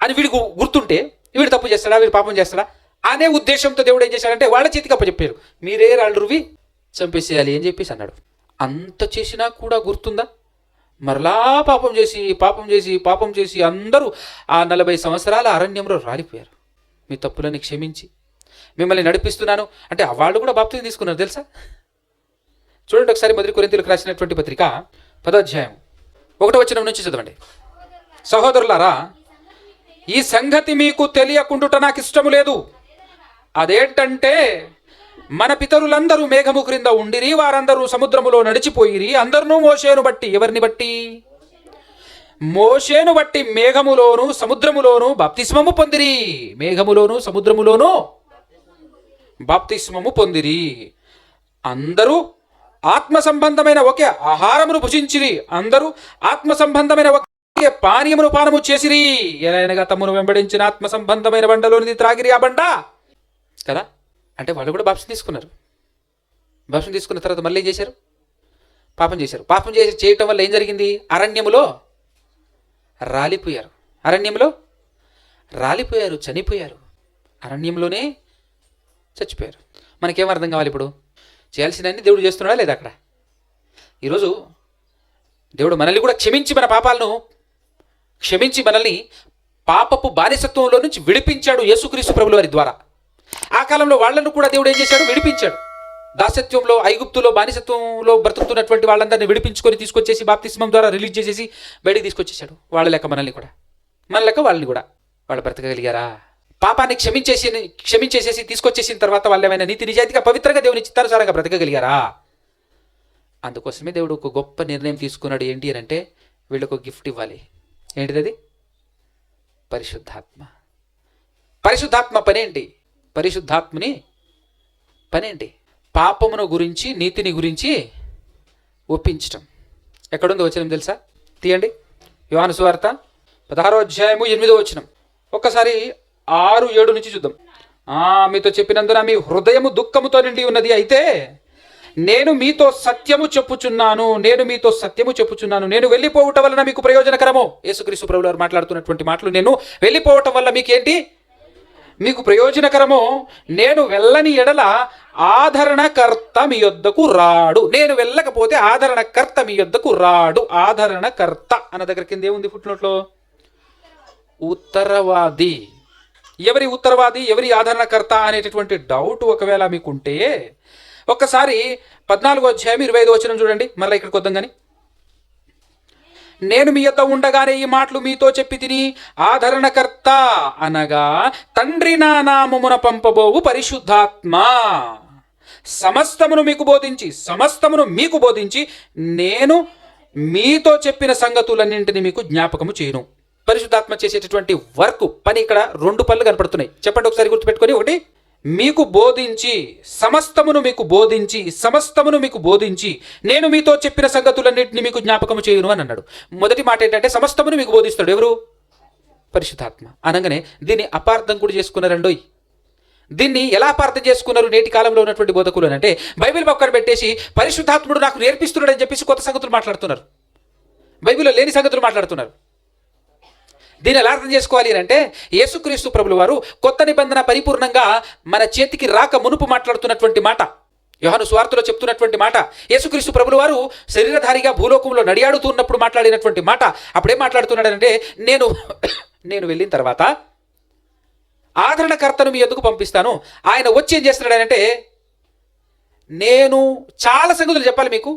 అని వీడికి గుర్తుంటే వీడు తప్పు చేస్తాడా, వీడు పాపం చేస్తాడా అనే ఉద్దేశంతో దేవుడు ఏం చేశాడంటే వాళ్ళ చేతికి అప్పచెప్పారు, మీరే రాళ్ళు రువ్వి చంపేసేయాలి అని చెప్పేసి అన్నాడు. అంత చేసినా కూడా గుర్తుందా? మరలా పాపం చేసి అందరూ ఆ 40 సంవత్సరాల అరణ్యంలో రాలిపోయారు. మీ తప్పులని క్షమించి మిమ్మల్ని నడిపిస్తున్నాను అంటే వాళ్ళు కూడా బాప్తిజం తీసుకున్నారు తెలుసా? చూడండి ఒకసారి మొదటి కొరింథీయులకు రాసినటువంటి పత్రిక 10వ అధ్యాయం 1వ వచనం నుంచి చదవండి. సహోదరులారా, ఈ సంగతి మీకు తెలియకుండుట నాకు ఇష్టము లేదు. అదేంటంటే మన పితరులందరూ మేఘము క్రింద ఉండిరి, వారందరూ సముద్రములో నడిచిపోయిరి. అందరూ మోషేను బట్టి, ఎవరిని బట్టి? మోషేను బట్టి మేఘములోను సముద్రములోను బాప్తిస్మము పొందిరి. మేఘములోను సముద్రములోను బాప్తిస్మము పొందిరి. అందరూ ఆత్మ సంబంధమైన ఒకే ఆహారమును భుజించిరి. అందరూ ఆత్మ సంబంధమైన ఒకే పానీయమును పానము చేసిరి. ఎలాగనగా తమ్మును వెంబడించిన ఆత్మ సంబంధమైన బండలోనిది త్రాగిరి. ఆ బండ కదా అంటే వాళ్ళు కూడా బాప్తిసం తీసుకున్నారు. బాప్తిసం తీసుకున్న తర్వాత మళ్ళీ ఏం చేశారు? పాపం చేశారు. పాపం చేయటం వల్ల ఏం జరిగింది? అరణ్యములో రాలిపోయారు, చనిపోయారు. అరణ్యంలోనే చచ్చిపోయారు. మనకేం అర్థం కావాలి? ఇప్పుడు చేయాల్సినన్ని దేవుడు చేస్తున్నాడా లేదా? అక్కడ ఈరోజు దేవుడు మనల్ని కూడా క్షమించి మన పాపాలను క్షమించి మనల్ని పాపపు బానిసత్వంలో నుంచి విడిపించాడు యేసుక్రీస్తు ప్రభుల వారి ద్వారా. ఆ కాలంలో వాళ్ళను కూడా దేవుడు ఏం చేశాడు? విడిపించాడు. దాసత్వంలో, ఐగుప్తులో, బానిసత్వంలో బ్రతుకుతున్నటువంటి వాళ్ళందరినీ విడిపించుకొని తీసుకొచ్చేసి బాప్తిస్మం ద్వారా రిలీజ్ చేసేసి బయటికి తీసుకొచ్చేసాడు. వాళ్ళ లెక్క మనల్ని కూడా, మన లెక్క వాళ్ళని కూడా. వాళ్ళు బ్రతకగలిగారా? పాపాన్ని క్షమించేసేసి తీసుకొచ్చేసిన తర్వాత వాళ్ళు ఏమైనా నీతి నిజాయితీగా పవిత్రంగా దేవుని చిత్తానుసారంగా బ్రతకగలిగారా? అందుకోసమే దేవుడు ఒక గొప్ప నిర్ణయం తీసుకున్నాడు. ఏంటి అని అంటే వీళ్ళకు గిఫ్ట్ ఇవ్వాలి. ఏంటిది? పరిశుద్ధాత్మ పనేంటి? పరిశుద్ధాత్మని పనేంటి? పాపమును గురించి, నీతిని గురించి ఒప్పించటం. ఎక్కడుందో వచనం తెలుసా? తీయండి, యోహాను సువార్త 16వ అధ్యాయము 8వ వచనం. ఒక్కసారి 6, 7 నుంచి చూద్దాం. మీతో చెప్పినందున మీ హృదయము దుఃఖముతో నిండి ఉన్నది. అయితే నేను మీతో సత్యము చెప్పుచున్నాను. నేను వెళ్ళిపోవటం వలన మీకు ప్రయోజనకరము. యేసుక్రీస్తు ప్రభువు వారు మాట్లాడుతున్నటువంటి మాటలు. నేను వెళ్ళిపోవటం వల్ల మీకేంటి? మీకు ప్రయోజనకరము. నేను వెళ్ళని ఎడల ఆదరణకర్త మీ యొద్దకు రాడు. నేను వెళ్ళకపోతే ఆదరణకర్త మీ యొద్దకు రాడు. ఆదరణకర్త అన్న దగ్గర కింద ఏముంది? ఫుట్నోట్లో ఉత్తరవాది. ఎవరి ఉత్తరవాది, ఎవరి ఆదరణకర్త అనేటటువంటి డౌట్ ఒకవేళ మీకుంటే ఒక్కసారి 14వ అధ్యాయం 25వ వచనం చూడండి. మళ్ళీ ఇక్కడికి వద్దాం కానీ. నేను మీ యొద్ద ఉండగానే ఈ మాటలు మీతో చెప్పి తిని, ఆదరణకర్త అనగా తండ్రి నా నామమున పంపబోవు పరిశుద్ధాత్మ సమస్తమును మీకు బోధించి నేను మీతో చెప్పిన సంగతులన్నింటినీ మీకు జ్ఞాపకము చేయను. పరిశుద్ధాత్మ చేసేటటువంటి వర్క్ పని ఇక్కడ రెండు పనులు కనపడుతున్నాయి. చెప్పండి ఒకసారి గుర్తుపెట్టుకొని. ఒకటి, మీకు బోధించి సమస్తమును మీకు బోధించి నేను మీతో చెప్పిన సంగతులన్నింటినీ మీకు జ్ఞాపకం చేయును అని అన్నాడు. మొదటి మాట ఏంటంటే సమస్తమును మీకు బోధిస్తాడు. ఎవరు? పరిశుద్ధాత్మ. అనగానే దీన్ని అపార్థం కూడా చేసుకున్నారండోయ్. దీన్ని ఎలా అపార్థం చేసుకున్నారు నేటి కాలంలో ఉన్నటువంటి బోధకులు అని అంటే, బైబిల్ పక్కన పెట్టేసి పరిశుద్ధాత్ముడు నాకు నేర్పిస్తున్నాడు అని చెప్పేసి కొత్త సంగతులు మాట్లాడుతున్నారు, బైబిల్లో లేని సంగతులు మాట్లాడుతున్నారు. దీన్ని ఎలా అర్థం చేసుకోవాలి అని అంటే, యేసుక్రీస్తు ప్రభుల వారు కొత్త నిబంధన పరిపూర్ణంగా మన చేతికి రాక మునుపు మాట్లాడుతున్నటువంటి మాట, యోహాను సువార్తలో చెప్తున్నటువంటి మాట, యేసుక్రీస్తు ప్రభుల వారు శరీరధారిగా భూలోకంలో నడియాడుతున్నప్పుడు మాట్లాడినటువంటి మాట. అప్పుడేం మాట్లాడుతున్నాడంటే, నేను వెళ్ళిన తర్వాత ఆదరణకర్తను మీ ఎందుకు పంపిస్తాను. ఆయన వచ్చి ఏం చేస్తున్నాడంటే, నేను చాలా సంగతులు చెప్పాలి మీకు,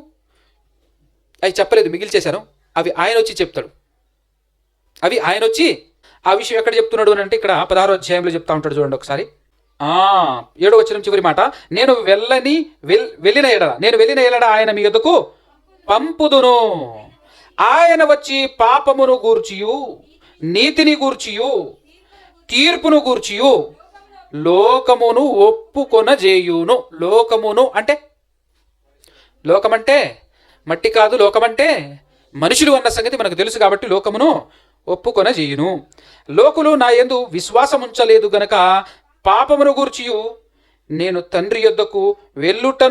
అవి చెప్పలేదు, మిగిల్చేశాను. అవి ఆయన వచ్చి చెప్తాడు. అవి ఆయన వచ్చి ఆ విషయం ఎక్కడ చెప్తున్నాడు అని అంటే, ఇక్కడ 16వ అధ్యాయంలో చెప్తా ఉంటాడు. చూడండి ఒకసారి. 7వ వచనం చివరి మాట, నేను వెళ్ళిన ఎడల ఆయన మీ యొద్దకు పంపుదును. ఆయన వచ్చి పాపమును గూర్చియు నీతిని గూర్చియు తీర్పును గూర్చియు లోకమును ఒప్పుకొనజేయును. లోకమును అంటే, లోకమంటే మట్టి కాదు, లోకమంటే మనుషులు అన్న సంగతి మనకు తెలుసు కాబట్టి లోకమును ఒప్పుకొనజేయును. లోకులు నా యందు విశ్వాసం ఉంచలేదు గనక పాపమును గూర్చియు నేను తండ్రి యొద్దకు వెళ్ళుట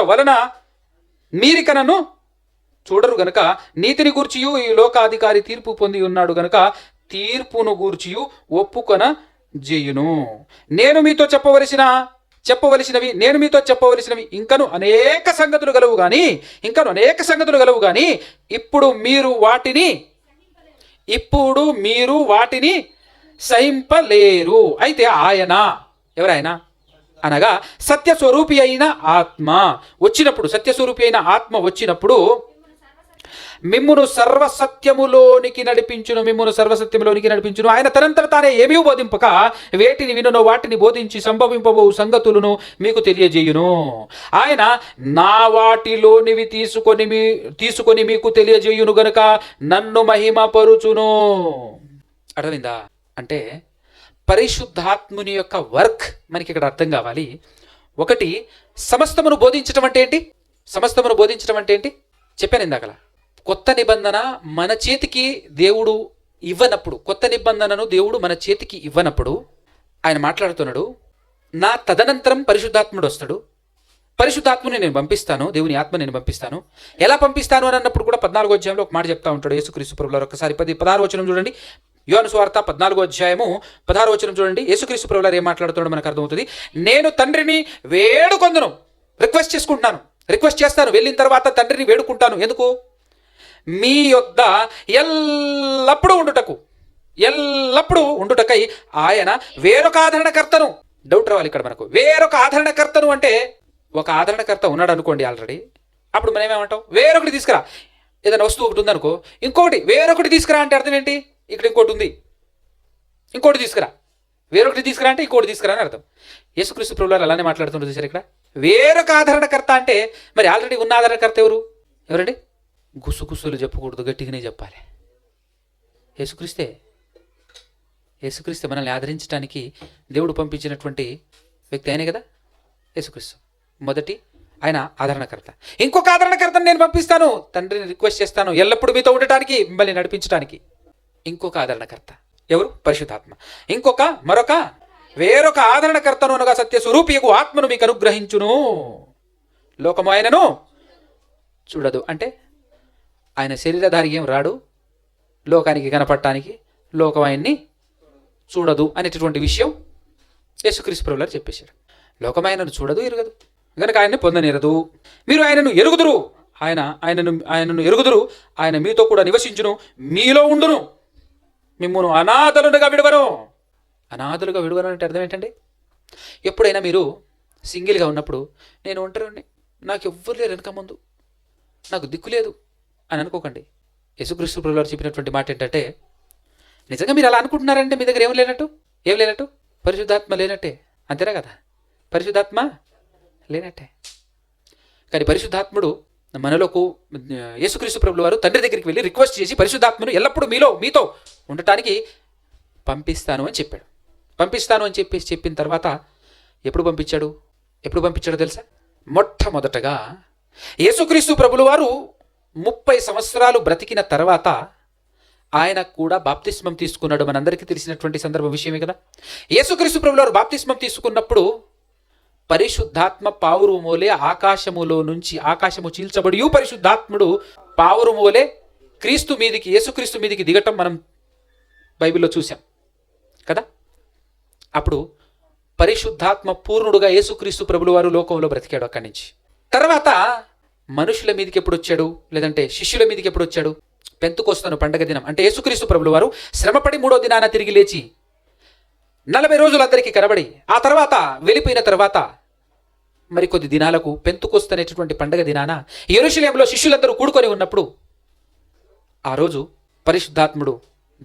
వలన మీరిక నన్ను చూడరు గనక, నీతిని గూర్చియు ఈ లోకాధికారి తీర్పు పొంది ఉన్నాడు గనక తీర్పును గూర్చియు ఒప్పుకొన జేయును. నేను మీతో చెప్పవలసినవి ఇంకను అనేక సంగతులు గలవు గాని ఇప్పుడు మీరు వాటిని సహింపలేరు. అయితే ఆయన, ఎవరైన అనగా సత్యస్వరూపి అయిన ఆత్మ వచ్చినప్పుడు మిమ్మును సర్వసత్యములోనికి నడిపించును. ఆయన తనంతట తానే ఏమీ బోధింపక వేటిని వినునో వాటిని బోధించి సంభవింపబో సంగతులను మీకు తెలియజేయును. ఆయన నా వాటిలోనివి తీసుకొని మీకు తెలియజేయును గనుక నన్ను మహిమపరుచును. అర్థమైందా? అంటే పరిశుద్ధాత్ముని యొక్క వర్క్ మనకి ఇక్కడ అర్థం కావాలి. ఒకటి, సమస్తమును బోధించడం అంటే ఏంటి? చెప్పాను ఇందాకలా. కొత్త నిబంధన మన చేతికి దేవుడు మన చేతికి ఇవ్వనప్పుడు ఆయన మాట్లాడుతున్నాడు, నా తదనంతరం పరిశుద్ధాత్ముడు వస్తాడు, పరిశుద్ధాత్ముని నేను పంపిస్తాను, దేవుని ఆత్మ నేను పంపిస్తాను. ఎలా పంపిస్తాను అని అన్నప్పుడు కూడా 14వ అధ్యాయంలో ఒక మాట చెప్తా ఉంటాడు యేసుక్రీస్తు ప్రభువారు. ఒకసారి 16వ వచనం చూడండి. యోహాను సువార్త 14వ అధ్యాయము 16వ వచనం చూడండి. యేసుక్రీస్తు ప్రభువారు ఏం మాట్లాడుతున్నాడో మనకు అర్థమవుతుంది. నేను తండ్రిని వేడుకొందును, రిక్వెస్ట్ చేస్తాను, వెళ్ళిన తర్వాత తండ్రిని వేడుకుంటాను. ఎందుకు? మీ యొద్ద ఎల్లప్పుడూ ఉండుటకై ఆయన వేరొక ఆదరణకర్తను. డౌట్ రావాలి ఇక్కడ మనకు. వేరొక ఆదరణకర్తను అంటే, ఒక ఆదరణకర్త ఉన్నాడు అనుకోండి ఆల్రెడీ, అప్పుడు మనం ఏమంటాం? వేరొకటి తీసుకురా. ఏదైనా వస్తువు ఒకటి ఉందనుకో, ఇంకొకటి వేరొకటి తీసుకురా అంటే అర్థం ఏంటి? ఇక్కడ ఇంకోటి ఉంది, ఇంకోటి తీసుకురా. వేరొకటి తీసుకురా అంటే ఇంకోటి తీసుకురా అని అర్థం. యేసుక్రీస్తు ప్రభువారు అలానే మాట్లాడుతుంటారు చూసారు. ఇక్కడ వేరొక ఆదరణకర్త అంటే మరి ఆల్రెడీ ఉన్న ఆదరణకర్త ఎవరండి? గుసగుసలు చెప్పకూడదు, గట్టిగానే చెప్పాలి. యేసుక్రీస్తే మనల్ని ఆదరించడానికి దేవుడు పంపించినటువంటి వ్యక్తి ఆయనే కదా యేసుక్రీస్తు. మొదటి ఆయన ఆదరణకర్త. ఇంకొక ఆదరణకర్తను నేను పంపిస్తాను, తండ్రిని రిక్వెస్ట్ చేస్తాను ఎల్లప్పుడూ మీతో ఉండటానికి, మిమ్మల్ని నడిపించడానికి. ఇంకొక ఆదరణకర్త ఎవరు? పరిశుద్ధాత్మ. వేరొక ఆదరణకర్తను అనగా సత్యస్వరూపియగు ఆత్మను మీకు అనుగ్రహించును. లోకము ఆయనను చూడదు. అంటే ఆయన శరీరధారి ఏం రాడు లోకానికి కనపడటానికి, లోకం ఆయన్ని చూడదు అనేటటువంటి విషయం యేసుక్రీస్తు ప్రభువారు చెప్పేశాడు. లోకం ఆయనను చూడదు, ఎరగదు, కనుక ఆయన్ని పొందనేరదు. మీరు ఆయనను ఎరుగుదురు, ఆయనను ఎరుగుదురు, ఆయన మీతో కూడా నివసించును, మీలో ఉండును, మిమ్మును అనాథలుగా విడవను అంటే అర్థం ఏంటండి? ఎప్పుడైనా మీరు సింగిల్గా ఉన్నప్పుడు, నేను ఒంటరిని, నాకు ఎవ్వరు లేరు వెనక ముందు, నాకు దిక్కు లేదు అని అనుకోకండి. యేసుక్రీస్తు ప్రభువారు చెప్పినటువంటి మాట ఏంటంటే, నిజంగా మీరు అలా అనుకుంటున్నారంటే మీ దగ్గర ఏం లేనట్టు పరిశుద్ధాత్మ లేనట్టే. అంతేనా కదా? పరిశుద్ధాత్మ లేనట్టే. కానీ పరిశుద్ధాత్ముడు మనలోకి యేసుక్రీస్తు ప్రభుల వారు తండ్రి దగ్గరికి వెళ్ళి రిక్వెస్ట్ చేసి పరిశుద్ధాత్మను ఎల్లప్పుడూ మీతో ఉండటానికి పంపిస్తాను అని చెప్పాడు. పంపిస్తాను అని చెప్పిన తర్వాత ఎప్పుడు పంపించాడో తెలుసా? మొట్టమొదటగా యేసుక్రీస్తు ప్రభుల వారు 30 సంవత్సరాలు బ్రతికిన తర్వాత ఆయన కూడా బాప్తిస్మం తీసుకున్నాడు. మనందరికీ తెలిసినటువంటి సందర్భ విషయమే కదా. యేసుక్రీస్తు ప్రభుల వారు బాప్తిస్మం తీసుకున్నప్పుడు పరిశుద్ధాత్మ పావురుమోలే ఆకాశములో నుంచి ఆకాశము చీల్చబడి పరిశుద్ధాత్ముడు పావురుమోలే యేసుక్రీస్తు మీదికి దిగటం మనం బైబిల్లో చూసాం కదా. అప్పుడు పరిశుద్ధాత్మ పూర్ణుడుగా యేసుక్రీస్తు ప్రభుల వారు లోకంలో బ్రతికాడు. అక్కడి నుంచి తర్వాత మనుషుల మీదకి ఎప్పుడు వచ్చాడు, లేదంటే శిష్యుల మీదకి ఎప్పుడు వచ్చాడు? పెంతుకొస్తను పండగ దినం అంటే యేసుక్రీస్తు ప్రభుల వారు శ్రమపడి 3వ దినాన తిరిగి లేచి 40 రోజులు అందరికీ కనబడి ఆ తర్వాత వెళ్ళిపోయిన తర్వాత మరికొద్ది దినాలకు పెంతుకొస్తు అనేటటువంటి పండగ దినాన యెరూషలేములో శిష్యులందరూ కూడుకొని ఉన్నప్పుడు ఆ రోజు పరిశుద్ధాత్ముడు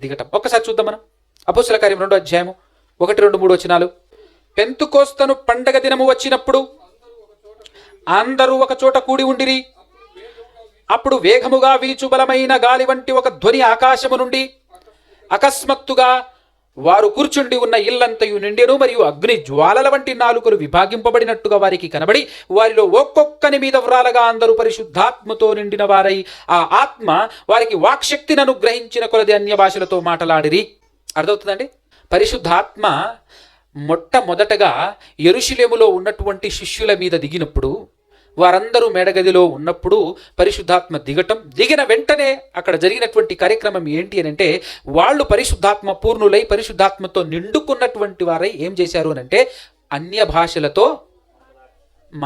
దిగటం ఒక్కసారి చూద్దాం మనం. అపోస్తల కార్యం 2వ అధ్యాయము 1, 2, 3 వచనాలు. పెంతుకొస్తను పండగ దినము వచ్చినప్పుడు అందరూ ఒక చోట కూడి ఉండిరి. అప్పుడు వేగముగా వీచు బలమైన గాలి వంటి ఒక ధ్వని ఆకాశము నుండి అకస్మాత్తుగా వారు కూర్చుండి ఉన్న ఇల్లంతయు నిండెను, మరియు అగ్ని జ్వాలల వంటి నాలుకలు విభాగింపబడినట్టుగా వారికి కనబడి వారిలో ఒక్కొక్కని మీద వ్రాలగా అందరూ పరిశుద్ధాత్మతో నిండిన వారై ఆ ఆత్మ వారికి వాక్శక్తిని అనుగ్రహించిన కొలది అన్య భాషలతో మాట్లాడిరి. అర్థమవుతుందండి? పరిశుద్ధాత్మ మొట్టమొదటగా యెరూషలేములో ఉన్నటువంటి శిష్యుల మీద దిగినప్పుడు, వారందరూ మేడగదిలో ఉన్నప్పుడు పరిశుద్ధాత్మ దిగిన వెంటనే అక్కడ జరిగినటువంటి కార్యక్రమం ఏంటి అని అంటే, వాళ్ళు పరిశుద్ధాత్మ పూర్ణులై పరిశుద్ధాత్మతో నిండుకున్నటువంటి వారై ఏం చేశారు అని అంటే అన్య భాషలతో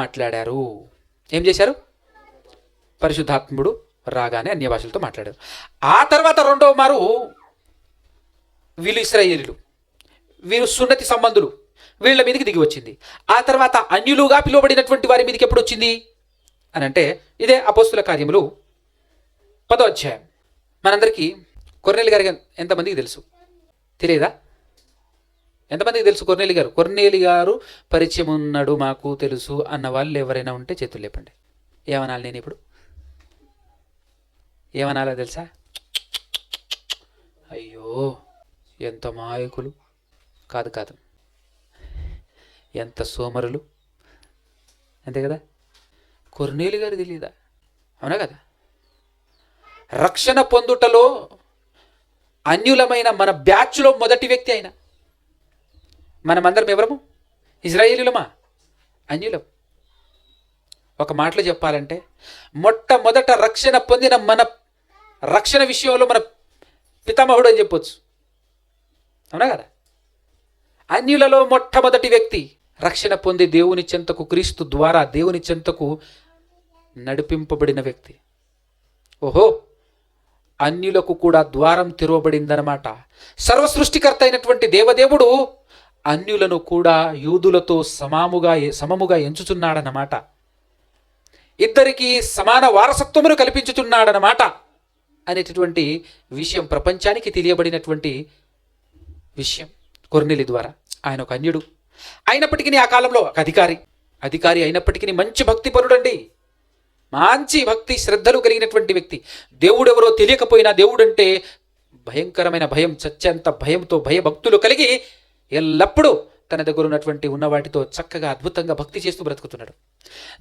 మాట్లాడారు. ఏం చేశారు? పరిశుద్ధాత్ముడు రాగానే అన్య భాషలతో మాట్లాడారు. ఆ తర్వాత 2వ మారు వీళ్ళు ఇశ్రాయేలీయులు, వీరు సున్నతి సంబంధులు, వీళ్ళ మీదకి దిగి వచ్చింది. ఆ తర్వాత అన్యులుగా పిలువబడినటువంటి వారి మీదకి ఎప్పుడు వచ్చింది అని అంటే ఇదే అపోస్తుల కార్యములు 10వ అధ్యాయం. మనందరికీ కొర్నేలి గారు ఎంతమందికి తెలుసు? తెలియదా? ఎంతమందికి తెలుసు కొర్నేలి గారు? కొర్నేలి గారు పరిచయం ఉన్నాడు, మాకు తెలుసు అన్న వాళ్ళు ఎవరైనా ఉంటే చేతులు లేపండి. ఏమనాలి నేను ఇప్పుడు? ఏమనాలో తెలుసా? అయ్యో ఎంత మాయకులు! కాదు, ఎంత సోమరులు! అంతే కదా. కొర్నేలి గారు తెలియదా? అవునా కదా. రక్షణ పొందుటలో అన్యులమైన మన బ్యాచ్లో మొదటి వ్యక్తి అయిన మనమందరం ఎవరము? ఇజ్రాయేలీయులమా? అన్యులం. ఒక మాటలో చెప్పాలంటే మొట్టమొదట రక్షణ పొందిన మన రక్షణ విషయంలో మన పితామహుడు అని చెప్పొచ్చు. అవునా కదా. అన్యులలో మొట్టమొదటి వ్యక్తి రక్షణ పొంది దేవుని చెంతకు, క్రీస్తు ద్వారా దేవుని చెంతకు నడిపింపబడిన వ్యక్తి. ఓహో, అన్యులకు కూడా ద్వారం తెరవబడిందనమాట. సర్వసృష్టికర్త అయినటువంటి దేవదేవుడు అన్యులను కూడా యూదులతో సమముగా ఎంచుచున్నాడనమాట. ఇద్దరికి సమాన వారసత్వమును కల్పించుచున్నాడనమాట అనేటటువంటి విషయం ప్రపంచానికి తెలియబడినటువంటి విషయం కొర్నేలి ద్వారా. ఆయన ఒక అన్యుడు అయినప్పటికీ ఆ కాలంలో ఒక అధికారి అయినప్పటికీ మంచి భక్తిపరుడండి. మంచి భక్తి శ్రద్ధలు కలిగినటువంటి వ్యక్తి. దేవుడెవరో తెలియకపోయినా దేవుడంటే భయంకరమైన భయం, చచ్చేంత భయంతో భయభక్తులు కలిగి ఎల్లప్పుడూ తన దగ్గర ఉన్న వాటితో చక్కగా అద్భుతంగా భక్తి చేస్తూ బ్రతుకుతున్నాడు.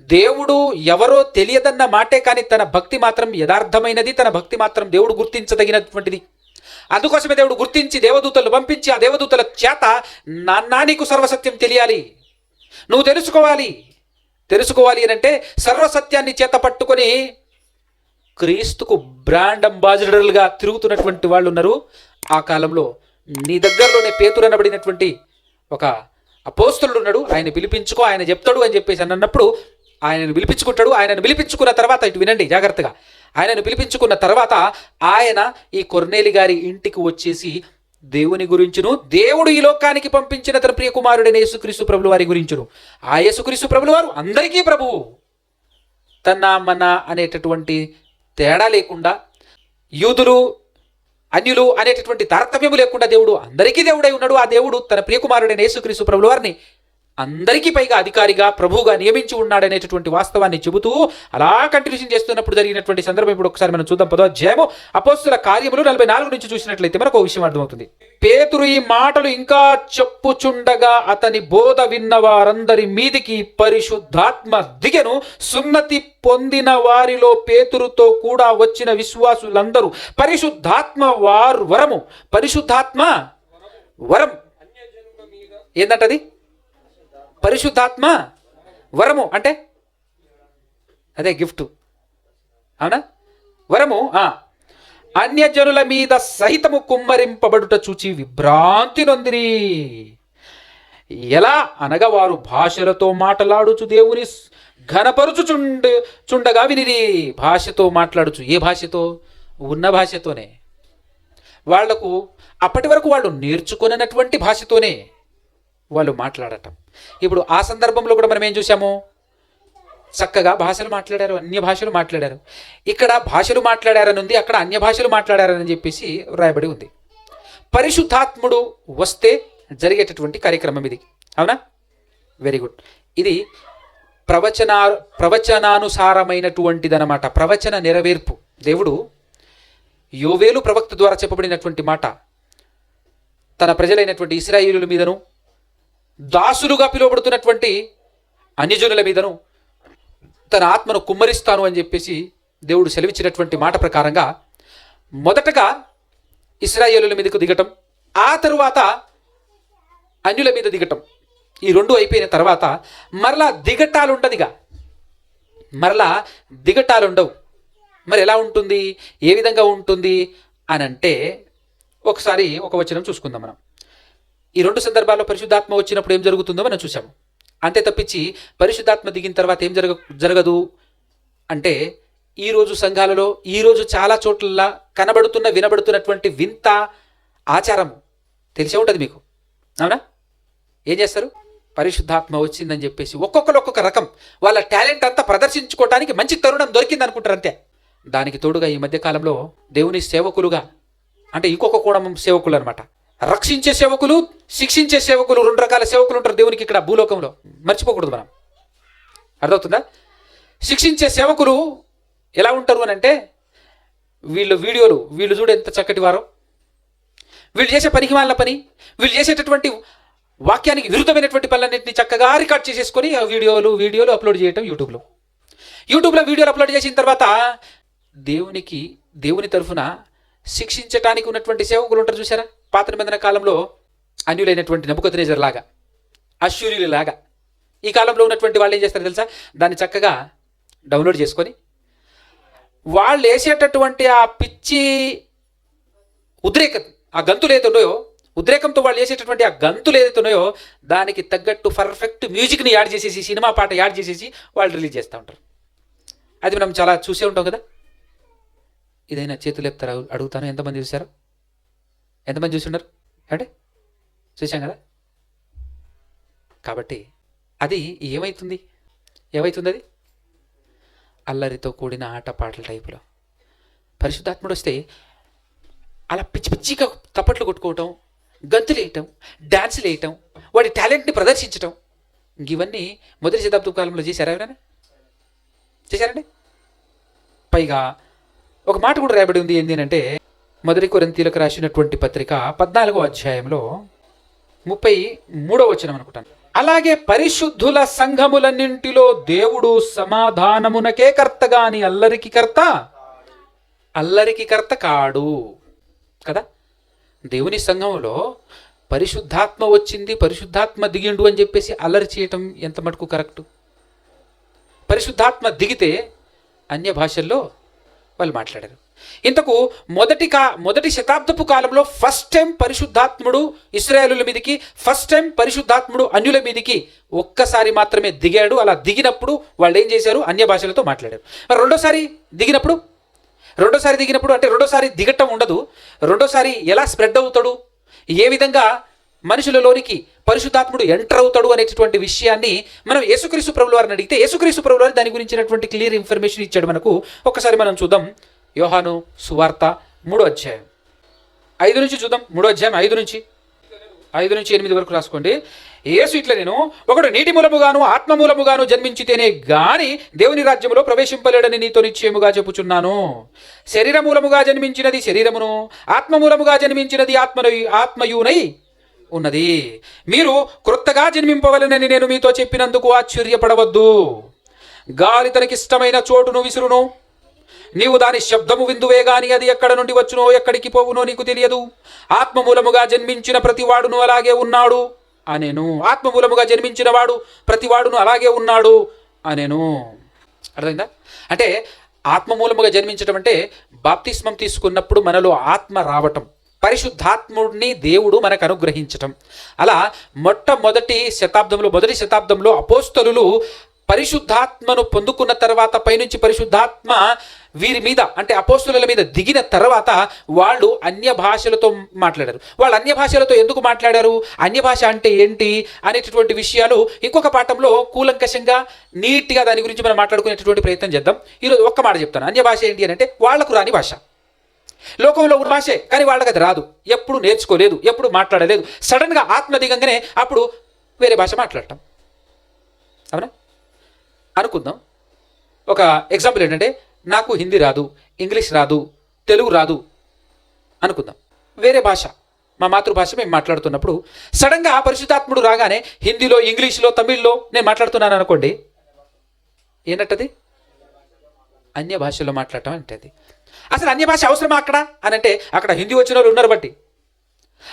దేవుడు ఎవరో తెలియదన్న మాటే కానీ తన భక్తి మాత్రం యథార్థమైనది, తన భక్తి మాత్రం దేవుడు గుర్తించదగినటువంటిది. అందుకోసమే దేవుడు గుర్తించి దేవదూతలు పంపించి ఆ దేవదూతల చేత నాన్నా నీకు సర్వసత్యం తెలియాలి, నువ్వు తెలుసుకోవాలి అని అంటే సర్వసత్యాన్ని చేత పట్టుకొని క్రీస్తుకు బ్రాండ్ అంబాసిడర్లుగా తిరుగుతున్నటువంటి వాళ్ళు ఉన్నారు ఆ కాలంలో. నీ దగ్గరలోనే పేతురు అనబడినటువంటి ఒక అపోస్తలుడు ఉన్నాడు, ఆయన పిలిపించుకో, ఆయన చెప్తాడు అని చెప్పేసి అన్నప్పుడు ఆయనను పిలిపించుకుంటాడు. ఆయనను పిలిపించుకున్న తర్వాత, ఇటు వినండి జాగ్రత్తగా, ఆయనను పిలిపించుకున్న తర్వాత ఆయన ఈ కొర్నేలి గారి ఇంటికి వచ్చేసి దేవుని గురించును, దేవుడు ఈ లోకానికి పంపించిన తన ప్రియ కుమారుడైన యేసుక్రీస్తు ప్రభుల వారి గురించును. ఆ యేసుక్రీస్తు ప్రభుల వారు అందరికీ ప్రభువు, తన మన అనేటటువంటి తేడా లేకుండా, యూదులు అన్యులు అనేటటువంటి తారతమ్యము లేకుండా దేవుడు అందరికీ దేవుడై ఉన్నాడు. ఆ దేవుడు తన ప్రియకుమారుడైన యేసుక్రీస్తు ప్రభుల వారిని అందరికీ పైగా అధికారిగా ప్రభువుగా నియమించి ఉన్నాడనేటటువంటి వాస్తవాన్ని చెబుతూ అలా కంటిన్యూషన్ చేస్తున్నప్పుడు జరిగినటువంటి సందర్భం ఇప్పుడు ఒకసారి మనం చూద్దాం. 10వ అధ్యాయము అపోస్తుల కార్యములు 44 నుంచి చూసినట్లయితే మనకు ఒక విషయం అర్థమవుతుంది. పేతురు ఈ మాటలు ఇంకా చెప్పుచుండగా అతని బోధ విన్న వారందరి మీదికి పరిశుద్ధాత్మ దిగెను. సున్నతి పొందిన వారిలో పేతురుతో కూడా వచ్చిన విశ్వాసులందరూ పరిశుద్ధాత్మ వరం ఏంటంటది? పరిశుద్ధాత్మ వరము అంటే అదే గిఫ్ట్, అవునా? వరము అన్యజనుల మీద సహితము కుమ్మరింపబడుట చూచి విభ్రాంతి నొందిరి. ఎలా అనగా వారు భాషలతో మాట్లాడుచు దేవుని ఘనపరుచుచుండగా వినిరి. భాషతో మాట్లాడుచు, ఏ భాషతో? ఉన్న భాషతోనే. వాళ్లకు అప్పటి వరకు వాళ్ళు నేర్చుకున్నటువంటి భాషతోనే వాళ్ళు మాట్లాడటం. ఇప్పుడు ఆ సందర్భంలో కూడా మనం ఏం చూసాము? చక్కగా భాషలు మాట్లాడారు, అన్య భాషలు మాట్లాడారు. ఇక్కడ భాషలు మాట్లాడారని ఉంది, అక్కడ అన్య భాషలు మాట్లాడారని చెప్పేసి రాయబడి ఉంది. పరిశుద్ధాత్ముడు వస్తే జరిగేటటువంటి కార్యక్రమం ఇది, అవునా? Very good. ఇది ప్రవచనానుసారమైనటువంటిదన్నమాట. ప్రవచన నెరవేర్పు. దేవుడు యోవేలు ప్రవక్త ద్వారా చెప్పబడినటువంటి మాట తన ప్రజలైనటువంటి ఇశ్రాయేలుల మీదను, దాసులుగా పిలువబడుతున్నటువంటి అన్యజనుల మీదను తన ఆత్మను కుమ్మరిస్తాను అని చెప్పేసి దేవుడు సెలవిచ్చినటువంటి మాట ప్రకారంగా మొదటగా ఇశ్రాయేలుల మీదకు దిగటం, ఆ తరువాత అన్యుల మీద దిగటం, ఈ రెండు అయిపోయిన తర్వాత మరలా దిగటాలు ఉండదుగా. మరలా దిగటాలు ఉండవు. మరి ఎలా ఉంటుంది, ఏ విధంగా ఉంటుంది అని అంటే ఒకసారి ఒక వచనం చూసుకుందాం మనం. ఈ రెండు సందర్భాల్లో పరిశుద్ధాత్మ వచ్చినప్పుడు ఏం జరుగుతుందో మనం చూసాము. అంతే తప్పించి పరిశుద్ధాత్మ దిగిన తర్వాత ఏం జరగదు అంటే, ఈరోజు సంఘాలలో ఈరోజు చాలా చోట్ల వినబడుతున్నటువంటి వింత ఆచారం తెలిసే ఉంటుంది మీకు, అవునా? ఏం చేస్తారు? పరిశుద్ధాత్మ వచ్చిందని చెప్పేసి ఒక్కొక్కరు ఒక్కొక్క రకం వాళ్ళ టాలెంట్ అంతా ప్రదర్శించుకోవడానికి మంచి తరుణం దొరికింది అనుకుంటారు అంతే. దానికి తోడుగా ఈ మధ్యకాలంలో దేవుని సేవకులుగా, అంటే ఇంకొక కోణం సేవకులు అనమాట, రక్షించే సేవకులు, శిక్షించే సేవకులు, రెండు రకాల సేవకులు ఉంటారు దేవునికి ఇక్కడ భూలోకంలో. మర్చిపోకూడదు మనం. అర్థమవుతుందా? శిక్షించే సేవకులు ఎలా ఉంటారు అని అంటే, వీళ్ళు చూడు ఎంత చక్కటి వారో, వీళ్ళు చేసే పనికి వాళ్ళ పని, వీళ్ళు చేసేటటువంటి వాక్యానికి విరుద్ధమైనటువంటి పనులన్నింటినీ చక్కగా రికార్డ్ చేసేసుకొని ఆ వీడియోలు అప్లోడ్ చేయటం యూట్యూబ్లో వీడియోలు అప్లోడ్ చేసిన తర్వాత దేవుని తరఫున శిక్షించటానికి ఉన్నటువంటి సేవకులు ఉంటారు చూసారా? పాత నిబంధన కాలంలో అన్యులైనటువంటి నెబుకద్నెజర్ లాగా, అశ్షూరీయుల లాగా. ఈ కాలంలో ఉన్నటువంటి వాళ్ళు ఏం చేస్తారు తెలుసా? దాన్ని చక్కగా డౌన్లోడ్ చేసుకొని వాళ్ళు వేసేటటువంటి ఆ పిచ్చి ఆ గంతులు ఏదైతున్నాయో, ఉద్రేకంతో వాళ్ళు చేసేటటువంటి ఆ గంతులు ఏదైతున్నాయో దానికి తగ్గట్టు పర్ఫెక్ట్ మ్యూజిక్ని యాడ్ చేసేసి, సినిమా పాట యాడ్ చేసేసి వాళ్ళు రిలీజ్ చేస్తూ ఉంటారు. అది మనం చాలా చూసే ఉంటాం కదా. ఇదైనా చేతులు ఎత్తారు అడుగుతాను, ఎంతమంది చూశారు? ఎంతమంది చూసి ఉన్నారు అంటే? చూసాం కదా. కాబట్టి అది ఏమవుతుంది అది అల్లరితో కూడిన ఆటపాటల టైపులో. పరిశుద్ధాత్ముడు వస్తే అలా పిచ్చిగా తప్పట్లు కొట్టుకోవటం, గంతులు వేయటం, డాన్సులు వేయటం, వాడి టాలెంట్ని ప్రదర్శించటం, ఇవన్నీ మొదటి శతాబ్దం కాలంలో చేశారా? ఎవరైనా చేశారండి? పైగా ఒక మాట కూడా రాయబడి ఉంది. ఏంటి అంటే, మొదటి కొరింథీయులకు రాసినటువంటి పత్రిక 14వ అధ్యాయంలో 33వ వచనం అనుకుంటాను. అలాగే పరిశుద్ధుల సంఘములన్నింటిలో దేవుడు సమాధానమునకే కర్త గాని అల్లరికి కర్త కాడు కదా. దేవుని సంఘంలో పరిశుద్ధాత్మ వచ్చింది, పరిశుద్ధాత్మ దిగిండు అని చెప్పేసి అల్లరి చేయటం ఎంత మటుకు కరెక్టు? పరిశుద్ధాత్మ దిగితే అన్య భాషల్లో వాళ్ళు మాట్లాడారు. ఇంతకు మొదటి శతాబ్దపు కాలంలో ఫస్ట్ టైం పరిశుద్ధాత్ముడు ఇశ్రాయేలుల మీదకి, ఫస్ట్ టైం పరిశుద్ధాత్ముడు అన్యుల మీదకి ఒక్కసారి మాత్రమే దిగాడు. అలా దిగినప్పుడు వాళ్ళు ఏం చేశారు? అన్య భాషలతో మాట్లాడారు. మరి రెండోసారి దిగినప్పుడు అంటే రెండోసారి దిగటం ఉండదు. రెండోసారి ఎలా స్ప్రెడ్ అవుతాడు, ఏ విధంగా మనుషులలోనికి పరిశుద్ధాత్ముడు ఎంటర్ అవుతాడు అనేటటువంటి విషయాన్ని మనం యేసుక్రీస్తు ప్రభుల వారిని అడిగితే యేసుక్రీస్తు ప్రభుల వారు దాని గురించినటువంటి క్లియర్ ఇన్ఫర్మేషన్ ఇచ్చాడు మనకు. ఒకసారి మనం చూద్దాం. యోహాను సువార్త 3వ అధ్యాయం 5 నుంచి చూద్దాం. 3వ అధ్యాయం 5 నుంచి 8 వరకు రాసుకోండి. యేసు ఇట్లా నేను ఒకడు నీటి మూలముగాను ఆత్మ మూలముగాను జన్మించితేనే గాని దేవుని రాజ్యములో ప్రవేశింపలేడని నీతో నిశ్చయముగా చెప్పుచున్నాను. శరీర మూలముగా జన్మించినది శరీరమును, ఆత్మ మూలముగా జన్మించినది ఆత్మయునై ఉన్నది. మీరు క్రొత్తగా జన్మింపవలనని నేను మీతో చెప్పినందుకు ఆశ్చర్యపడవద్దు. గాలి తనకిష్టమైన చోటును విసురును, నీవు దాని శబ్దము విందువే గాని అది ఎక్కడ నుండి వచ్చునో ఎక్కడికి పోవునో నీకు తెలియదు. ఆత్మ మూలముగా జన్మించిన ప్రతివాడును అలాగే ఉన్నాడు అనేను. ఆత్మ మూలముగా జన్మించిన వాడు ప్రతివాడును అలాగే ఉన్నాడు అనేను. అర్థమైందా? అంటే ఆత్మ మూలముగా జన్మించడం అంటే బాప్తిస్మం తీసుకున్నప్పుడు మనలో ఆత్మ రావటం, పరిశుద్ధాత్ముడిని దేవుడు మనకు అనుగ్రహించటం. అలా మొదటి శతాబ్దంలో అపోస్తలులు పరిశుద్ధాత్మను పొందుకున్న తర్వాత పైనుంచి పరిశుద్ధాత్మ వీరి మీద అంటే అపోస్తలుల మీద దిగిన తర్వాత వాళ్ళు అన్య భాషలతో మాట్లాడారు. వాళ్ళు అన్య భాషలతో ఎందుకు మాట్లాడారు, అన్య భాష అంటే ఏంటి అనేటటువంటి విషయాలు ఇంకొక పాఠంలో కూలంకషంగా నీట్గా దాని గురించి మనం మాట్లాడుకునేటటువంటి ప్రయత్నం చేద్దాం. ఈరోజు ఒక్క మాట చెప్తాను. అన్య భాష ఏంటి అని అంటే వాళ్లకు రాని భాష, లోకంలో ఉన్న భాషే, కానీ వాళ్ళకి అది రాదు, ఎప్పుడు నేర్చుకోలేదు, ఎప్పుడు మాట్లాడలేదు. సడన్గా ఆత్మ దిగంగానే అప్పుడు వేరే భాష మాట్లాడటం. అవునా? అనుకుందాం. ఒక ఎగ్జాంపుల్ ఏంటంటే నాకు హిందీ రాదు, ఇంగ్లీష్ రాదు, తెలుగు రాదు అనుకుందాం. వేరే భాష, మా మాతృభాష మేము మాట్లాడుతున్నప్పుడు సడన్గా పరిశుద్ధాత్ముడు రాగానే హిందీలో, ఇంగ్లీష్లో, తమిళ్లో నేను మాట్లాడుతున్నాను అనుకోండి, ఏంటది? అన్య భాషలో మాట్లాడటం అంటే అది. అసలు అన్య భాష అవసరమా అక్కడ అని అంటే, అక్కడ హిందీ వచ్చిన వాళ్ళు ఉన్నారు బట్టి,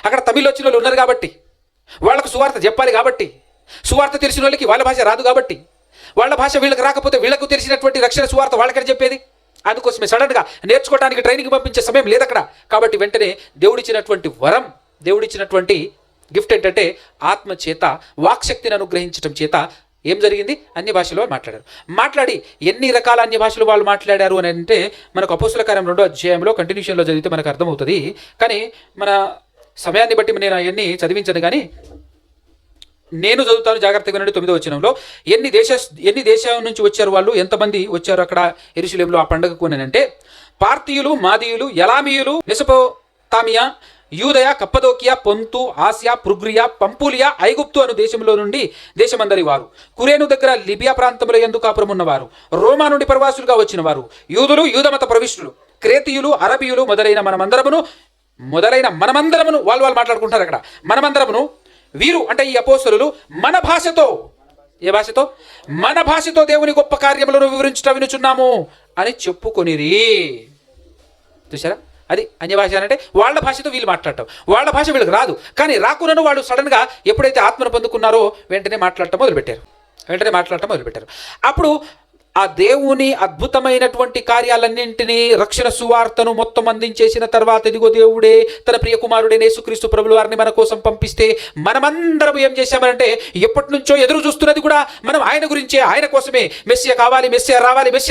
అక్కడ తమిళ్ వచ్చిన వాళ్ళు ఉన్నారు కాబట్టి, వాళ్ళకు సువార్త చెప్పాలి కాబట్టి, సువార్త తెలిసిన వాళ్ళకి వాళ్ళ భాష రాదు కాబట్టి, వాళ్ళ భాష వీళ్ళకి రాకపోతే వీళ్ళకు తెలిసినటువంటి రక్షణ సువార్త వాళ్ళకని చెప్పేది. అందుకోసమే సడన్గా నేర్చుకోవడానికి ట్రైనింగ్ పంపించే సమయం లేదు అక్కడ. కాబట్టి వెంటనే దేవుడిచ్చినటువంటి వరం, దేవుడిచ్చినటువంటి గిఫ్ట్ ఏంటంటే ఆత్మ చేత వాక్శక్తిని అనుగ్రహించడం చేత ఏం జరిగింది? అన్య భాషలో మాట్లాడారు. మాట్లాడి ఎన్ని రకాల అన్య భాషలు వాళ్ళు మాట్లాడారు అని అంటే మనకు అపోస్తుల కార్యం 2వ అధ్యాయంలో కంటిన్యూషన్లో చదివితే మనకు అర్థమవుతుంది. కానీ మన సమయాన్ని బట్టి నేను అవన్నీ చదివించను, కానీ నేను చదువుతాను, జాగ్రత్తగా నుండి 9వ వచనంలో ఎన్ని దేశాల నుంచి వచ్చారు వాళ్ళు, ఎంతమంది వచ్చారు అక్కడ యెరూషలేములో ఆ పండుగకు అని అంటే, పార్తీయులు, మాదీయులు, ఎలామీయులు, మెసొపొతామియా, యూదయ, కప్పదోకియా, పొంతు, ఆసియా, పృగ్రియా, పంపులియా, ఐగుప్తు అను దేశంలో నుండి దేశమందరి వారు, కురేను దగ్గర లిబియా ప్రాంతంలో ఎందుకు కాపురం ఉన్నవారు, రోమా నుండి ప్రవాసులుగా వచ్చిన వారు, యూదులు, యూదమత ప్రవిష్టులు, క్రేతీయులు, అరబీయులు మొదలైన మనమందరమును వాళ్ళు మాట్లాడుకుంటారు అక్కడ. మనమందరమును వీరు అంటే ఈ అపోస్తలులు మన భాషతో, ఏ భాషతో? మన భాషతో దేవుని గొప్ప కార్యములను వివరించుట వినుచున్నాము అని చెప్పుకొనిరి. చూసారా? అది అన్య భాష అంటే వాళ్ళ భాషతో వీళ్ళు మాట్లాడటం. వాళ్ళ భాష వీళ్ళకి రాదు, కానీ రాకునను వాళ్ళు సడన్గా ఎప్పుడైతే ఆత్మను పొందుకున్నారో వెంటనే మాట్లాడటం మొదలుపెట్టారు. అప్పుడు ఆ దేవుని అద్భుతమైనటువంటి కార్యాలన్నింటినీ, రక్షణ సువార్తను మొత్తం అందించేసిన తర్వాత, ఇదిగో దేవుడే తన ప్రియ కుమారుడైన యేసుక్రీస్తు ప్రభుల వారిని మన కోసం పంపిస్తే మనమందరం ఏం చేశామనంటే, ఎప్పటి నుంచో ఎదురు చూస్తున్నది కూడా మనం ఆయన గురించే, ఆయన కోసమే. మెస్సియా కావాలి, మెస్సియా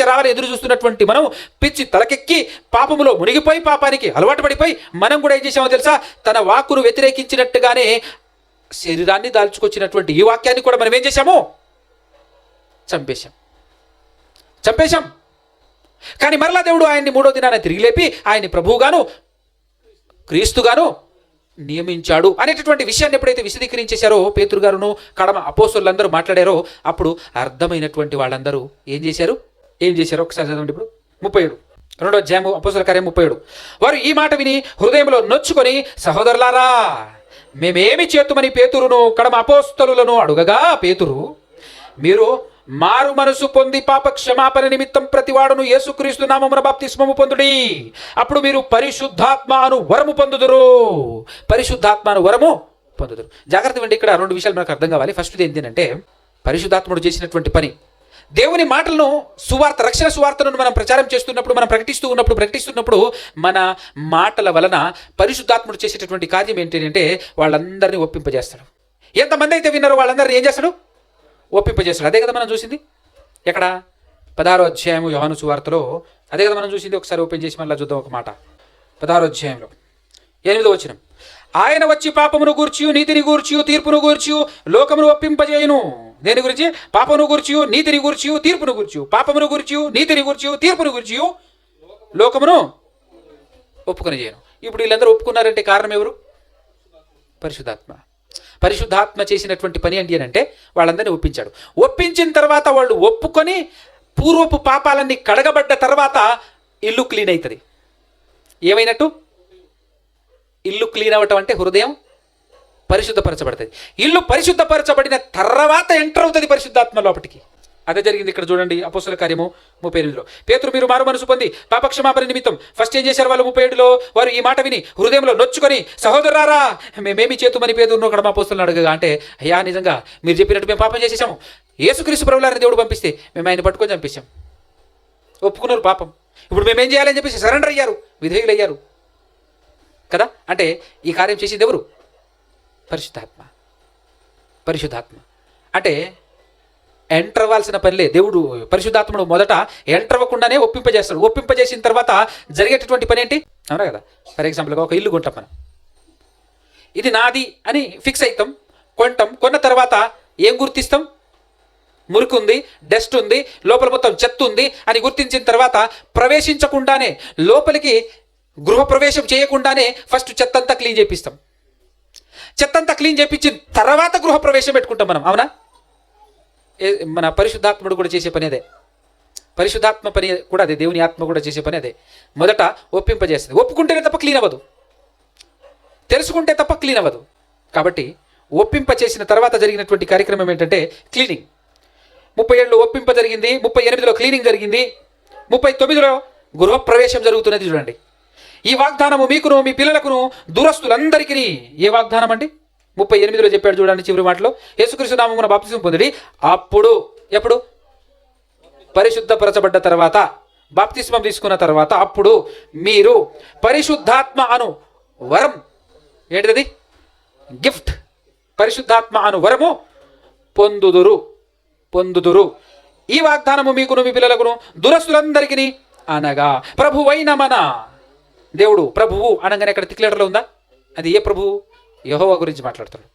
రావాలి ఎదురు చూస్తున్నటువంటి మనం పిచ్చి తలకెక్కి పాపములో మునిగిపోయి, పాపానికి అలవాటు పడిపోయి మనం కూడా ఏం చేసామో తెలుసా? తన వాక్కును వ్యతిరేకించినట్టుగానే శరీరాన్ని దాల్చుకొచ్చినటువంటి ఈ వాక్యాన్ని కూడా మనం ఏం చేశాము? చంపేశాం. కానీ మరలా దేవుడు ఆయన్ని 3వ దినాన తిరిగి లేపి ఆయన్ని ప్రభువుగాను క్రీస్తుగాను నియమించాడు అనేటటువంటి విషయాన్ని ఎప్పుడైతే విశదీకరించేశారో పేతురు గారును కడమ అపోస్తలులందరూ మాట్లాడారో, అప్పుడు అర్థమైనటువంటి వాళ్ళందరూ ఏం చేశారు? ఒకసారి చదవండి. ఇప్పుడు 37 2వ అధ్యాయం అపోస్తల కార్యం 37. వారు ఈ మాట విని హృదయంలో నొచ్చుకొని, సహోదరులారా మేమేమి చేతుమని పేతురును కడమ అపోస్తలులను అడుగగా, పేతురు, మీరు మారు మనసు పొంది పాప క్షమాపణ నిమిత్తం ప్రతివాడును యేసుక్రీస్తు నామమున బాప్తిస్మము పొందుడి, అప్పుడు మీరు పరిశుద్ధాత్మను వరము పొందుదురు. జాగ్రత్త విండి, ఇక్కడ 2 విషయాలు మనకు అర్థం కావాలి. ఫస్ట్ ఏంటంటే, పరిశుద్ధాత్ముడు చేసినటువంటి పని, దేవుని మాటలను రక్షణ సువార్తను మనం ప్రచారం చేస్తున్నప్పుడు, మనం ప్రకటిస్తున్నప్పుడు మన మాటల వలన పరిశుద్ధాత్ముడు చేసేటటువంటి కార్యం ఏంటి అంటే వాళ్ళందరినీ ఒప్పింపజేస్తాడు. ఎంతమంది అయితే విన్నారో వాళ్ళందరినీ ఏం చేస్తాడు? ఒప్పింపజేస్తాడు. అదే కదా మనం చూసింది. ఎక్కడ? 16వ అధ్యాయము యోహాను సువార్తలో అదే కదా మనం చూసింది. ఒకసారి ఓపెన్ చేసి మళ్ళీ చూద్దాం ఒక మాట. 16వ అధ్యాయంలో 8వ వచనం, ఆయన వచ్చి పాపమును గూర్చియు నీతిని గూర్చియు తీర్పును గూర్చియు లోకమును ఒప్పింపజేయును. దేని గురించి? పాపమును గూర్చియు నీతిని గూర్చియు తీర్పును గూర్చియు, పాపమును గూర్చియు నీతిని గూర్చియు తీర్పును గూర్చియు లోకమును ఒప్పుకొని చేయను. ఇప్పుడు వీళ్ళందరూ ఒప్పుకున్నారంటే కారణం ఎవరు? పరిశుద్ధాత్మ చేసినటువంటి పని ఏంటి అని అంటే వాళ్ళందరినీ ఒప్పించాడు. ఒప్పించిన తర్వాత వాళ్ళు ఒప్పుకొని పూర్వపు పాపాలన్నీ కడగబడ్డ తర్వాత ఇల్లు క్లీన్ అవుతుంది. ఏమైనట్టు? ఇల్లు క్లీన్ అవ్వటం అంటే హృదయం పరిశుద్ధపరచబడుతుంది. ఇల్లు పరిశుద్ధపరచబడిన తర్వాత ఎంటర్ అవుతుంది పరిశుద్ధాత్మ లోపటికి. అదే జరిగింది ఇక్కడ చూడండి, అపోస్తలుల కార్యము 38లో. పేతురు మీరు మారు మనసు పొంది పాపక్షమాపణ నిమిత్తం ఫస్ట్ ఏం చేశారు వాళ్ళు? 37లో వారు ఈ మాట విని హృదయంలో నొచ్చుకొని సహోదరారా మేమేమి చేతుమని పేతురును అక్కడ మా అపోస్తలుని అడగగా, అంటే అయ్యా నిజంగా మీరు చెప్పినట్టు మేము పాపం చేసేసాము, యేసుక్రీస్తు ప్రభువులారిని దేవుడు పంపిస్తే మేము ఆయన పట్టుకొని చంపేశాం. ఒప్పుకున్నారు పాపం. ఇప్పుడు మేమేం చేయాలని చెప్పేసి సరెండర్ అయ్యారు, విధేయులయ్యారు కదా. అంటే ఈ కార్యం చేసింది ఎవరు? పరిశుద్ధాత్మ. పరిశుద్ధాత్మ అంటే ఎంటర్ అవ్వాల్సిన పనిలే. దేవుడు పరిశుద్ధాత్ముడు మొదట ఎంటర్ అవ్వకుండానే ఒప్పింపజేస్తాడు. ఒప్పింపజేసిన తర్వాత జరిగేటటువంటి పని ఏంటి? అవునా కదా. ఫర్ ఎగ్జాంపుల్గా ఒక ఇల్లు కొంటాం మనం, ఇది నాది అని ఫిక్స్ అవుతాం, కొంటాం. కొన్న తర్వాత ఏం గుర్తిస్తాం? మురికి ఉంది, డస్ట్ ఉంది, లోపల మొత్తం చెత్త ఉంది అని గుర్తించిన తర్వాత ప్రవేశించకుండానే, లోపలికి గృహప్రవేశం చేయకుండానే ఫస్ట్ చెత్త అంతా క్లీన్ చేపిస్తాం. చెత్త అంతా క్లీన్ చేపించిన తర్వాత గృహప్రవేశం పెట్టుకుంటాం మనం. అవునా? మన పరిశుద్ధాత్ముడు కూడా చేసే పని అదే. పరిశుద్ధాత్మ పని కూడా అదే. దేవుని ఆత్మ కూడా చేసే పని అదే. మొదట ఒప్పింపజేస్తుంది. ఒప్పుకుంటేనే తప్ప క్లీన్ అవ్వదు, తెలుసుకుంటే తప్ప క్లీన్ అవ్వదు. కాబట్టి ఒప్పింప చేసిన తర్వాత జరిగినటువంటి కార్యక్రమం ఏంటంటే క్లీనింగ్. 37లో ఒప్పింప జరిగింది, 38లో క్లీనింగ్ జరిగింది, 39లో గృహప్రవేశం జరుగుతున్నది. చూడండి, ఈ వాగ్దానము మీకును మీ పిల్లలకును దూరస్తులందరికీ. ఏ వాగ్దానం అండి? 38లో చెప్పాడు చూడండి చివరి మాటలో, యేసుక్రీస్తు నామమున బాప్తిసం పొందిడి. అప్పుడు ఎప్పుడు? పరిశుద్ధపరచబడ్డ తర్వాత, బాప్తిస్మం తీసుకున్న తర్వాత అప్పుడు మీరు పరిశుద్ధాత్మ అను వరం, ఏంటిది? గిఫ్ట్. పరిశుద్ధాత్మ అను వరము పొందుదురు. ఈ వాగ్దానము మీకును మీ పిల్లలకును దురస్తులందరికీ అనగా ప్రభువైన మన దేవుడు. ప్రభువు అనగానే ఇక్కడ తిక్లేటర్లో ఉందా? అది ఏ ప్రభువు? యెహోవా గురించి మాట్లాడుతాడు.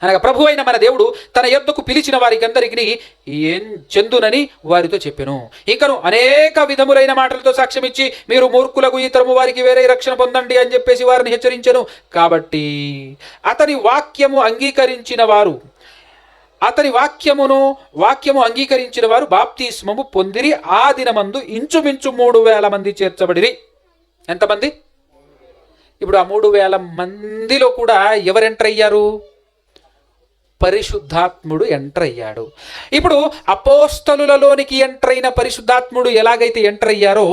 అనగా ప్రభు అయిన మన దేవుడు తన యొద్దకు పిలిచిన వారికి అందరికీ ఏం చెందునని వారితో చెప్పెను. ఇంకను అనేక విధములైన మాటలతో సాక్ష్యం ఇచ్చి మీరు మూర్ఖులకు ఈ తరము వారికి వేరే రక్షణ పొందండి అని చెప్పేసి వారిని హెచ్చరించెను. కాబట్టి అతని వాక్యము అంగీకరించిన వారు బాప్తిస్మము పొందిరి. ఆ దినమందు ఇంచుమించు 3,000 మంది చేర్చబడిరి. ఎంతమంది? ఇప్పుడు ఆ 3,000 మందిలో కూడా ఎవరు ఎంటర్ అయ్యారు? పరిశుద్ధాత్ముడు ఎంటర్ అయ్యాడు. ఇప్పుడు అపోస్తలులలోనికి ఎంటర్ అయిన పరిశుద్ధాత్ముడు ఎలాగైతే ఎంటర్ అయ్యారో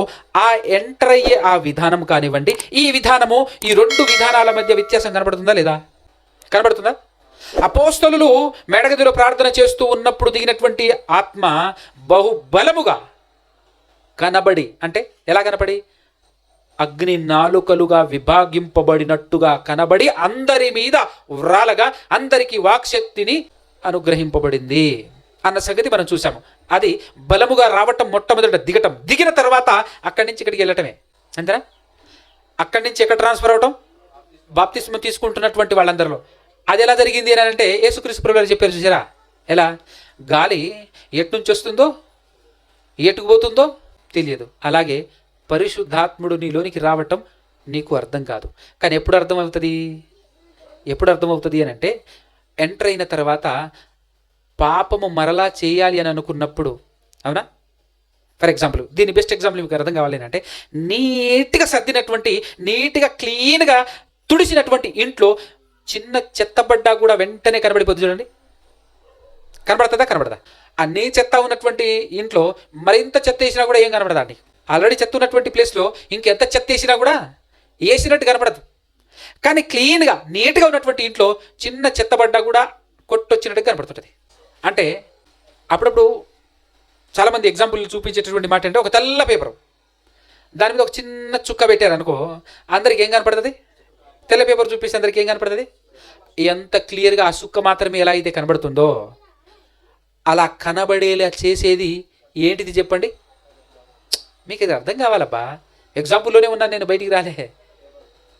ఆ ఎంటర్ అయ్యే ఆ విధానం కానివ్వండి, ఈ విధానము, ఈ రెండు విధానాల మధ్య వ్యత్యాసం కనబడుతుందా లేదా? కనబడుతుందా? అపోస్తలులు మేడగదిలో ప్రార్థన చేస్తూ ఉన్నప్పుడు దిగినటువంటి ఆత్మ బహుబలముగా కనబడి, అంటే ఎలా కనబడి? అగ్ని నాలుకలుగా విభాగింపబడినట్టుగా కనబడి అందరి మీద వ్రాలగా అందరికి వాక్శక్తిని అనుగ్రహింపబడింది అన్న సంగతి మనం చూసాము. అది బలముగా రావటం, మొట్టమొదట దిగిన తర్వాత అక్కడి నుంచి ఇక్కడికి వెళ్ళటమే. అంతేనా? అక్కడి నుంచి ఎక్కడ ట్రాన్స్ఫర్ అవటం? బాప్తిస్మం తీసుకుంటున్నటువంటి వాళ్ళందరిలో. అది ఎలా జరిగింది అని అంటే యేసుక్రీస్తు ప్రభువు చెప్పారు చూసారా? ఎలా? గాలి ఎటు నుంచి వస్తుందో ఎటుకు పోతుందో తెలియదు. అలాగే పరిశుద్ధాత్ముడు నీలోనికి రావటం నీకు అర్థం కాదు. కానీ ఎప్పుడు అర్థమవుతుంది అని అంటే ఎంటర్ అయిన తర్వాత పాపము మరలా చేయాలి అని అనుకున్నప్పుడు. అవునా? ఫర్ ఎగ్జాంపుల్, దీని బెస్ట్ ఎగ్జాంపుల్ మీకు అర్థం కావాలి అంటే, నీట్గా సర్దినటువంటి, నీట్గా క్లీన్గా తుడిసినటువంటి ఇంట్లో చిన్న చెత్తబడ్డా కూడా వెంటనే కనబడిపోతుంది. చూడండి, కనబడదా? అన్నీ చెత్త ఉన్నటువంటి ఇంట్లో మరింత చెత్త వేసినా కూడా ఏం కనబడదా అండి? ఆల్రెడీ చెత్త ఉన్నటువంటి ప్లేస్లో ఇంకెంత చెత్త వేసినా కూడా వేసినట్టు కనబడదు. కానీ క్లీన్గా నీట్గా ఉన్నటువంటి ఇంట్లో చిన్న చెత్తబడ్డా కూడా కొట్టొచ్చినట్టు కనబడుతుంటుంది. అంటే అప్పుడప్పుడు చాలామంది ఎగ్జాంపుల్ చూపించేటటువంటి మాట అంటే, ఒక తెల్ల పేపరు దాని మీద ఒక చిన్న చుక్క పెట్టారు అనుకో, అందరికి ఏం కనపడుతుంది? తెల్ల పేపర్ చూపిస్తే అందరికి ఏం కనపడుతుంది? ఎంత క్లియర్గా ఆ చుక్క మాత్రమే ఎలా అయితే కనబడుతుందో అలా కనబడేలా చేసేది ఏంటిది చెప్పండి? మీకు ఇది అర్థం కావాలబ్బా. ఎగ్జాంపుల్లోనే ఉన్నాను నేను, బయటికి రాలే.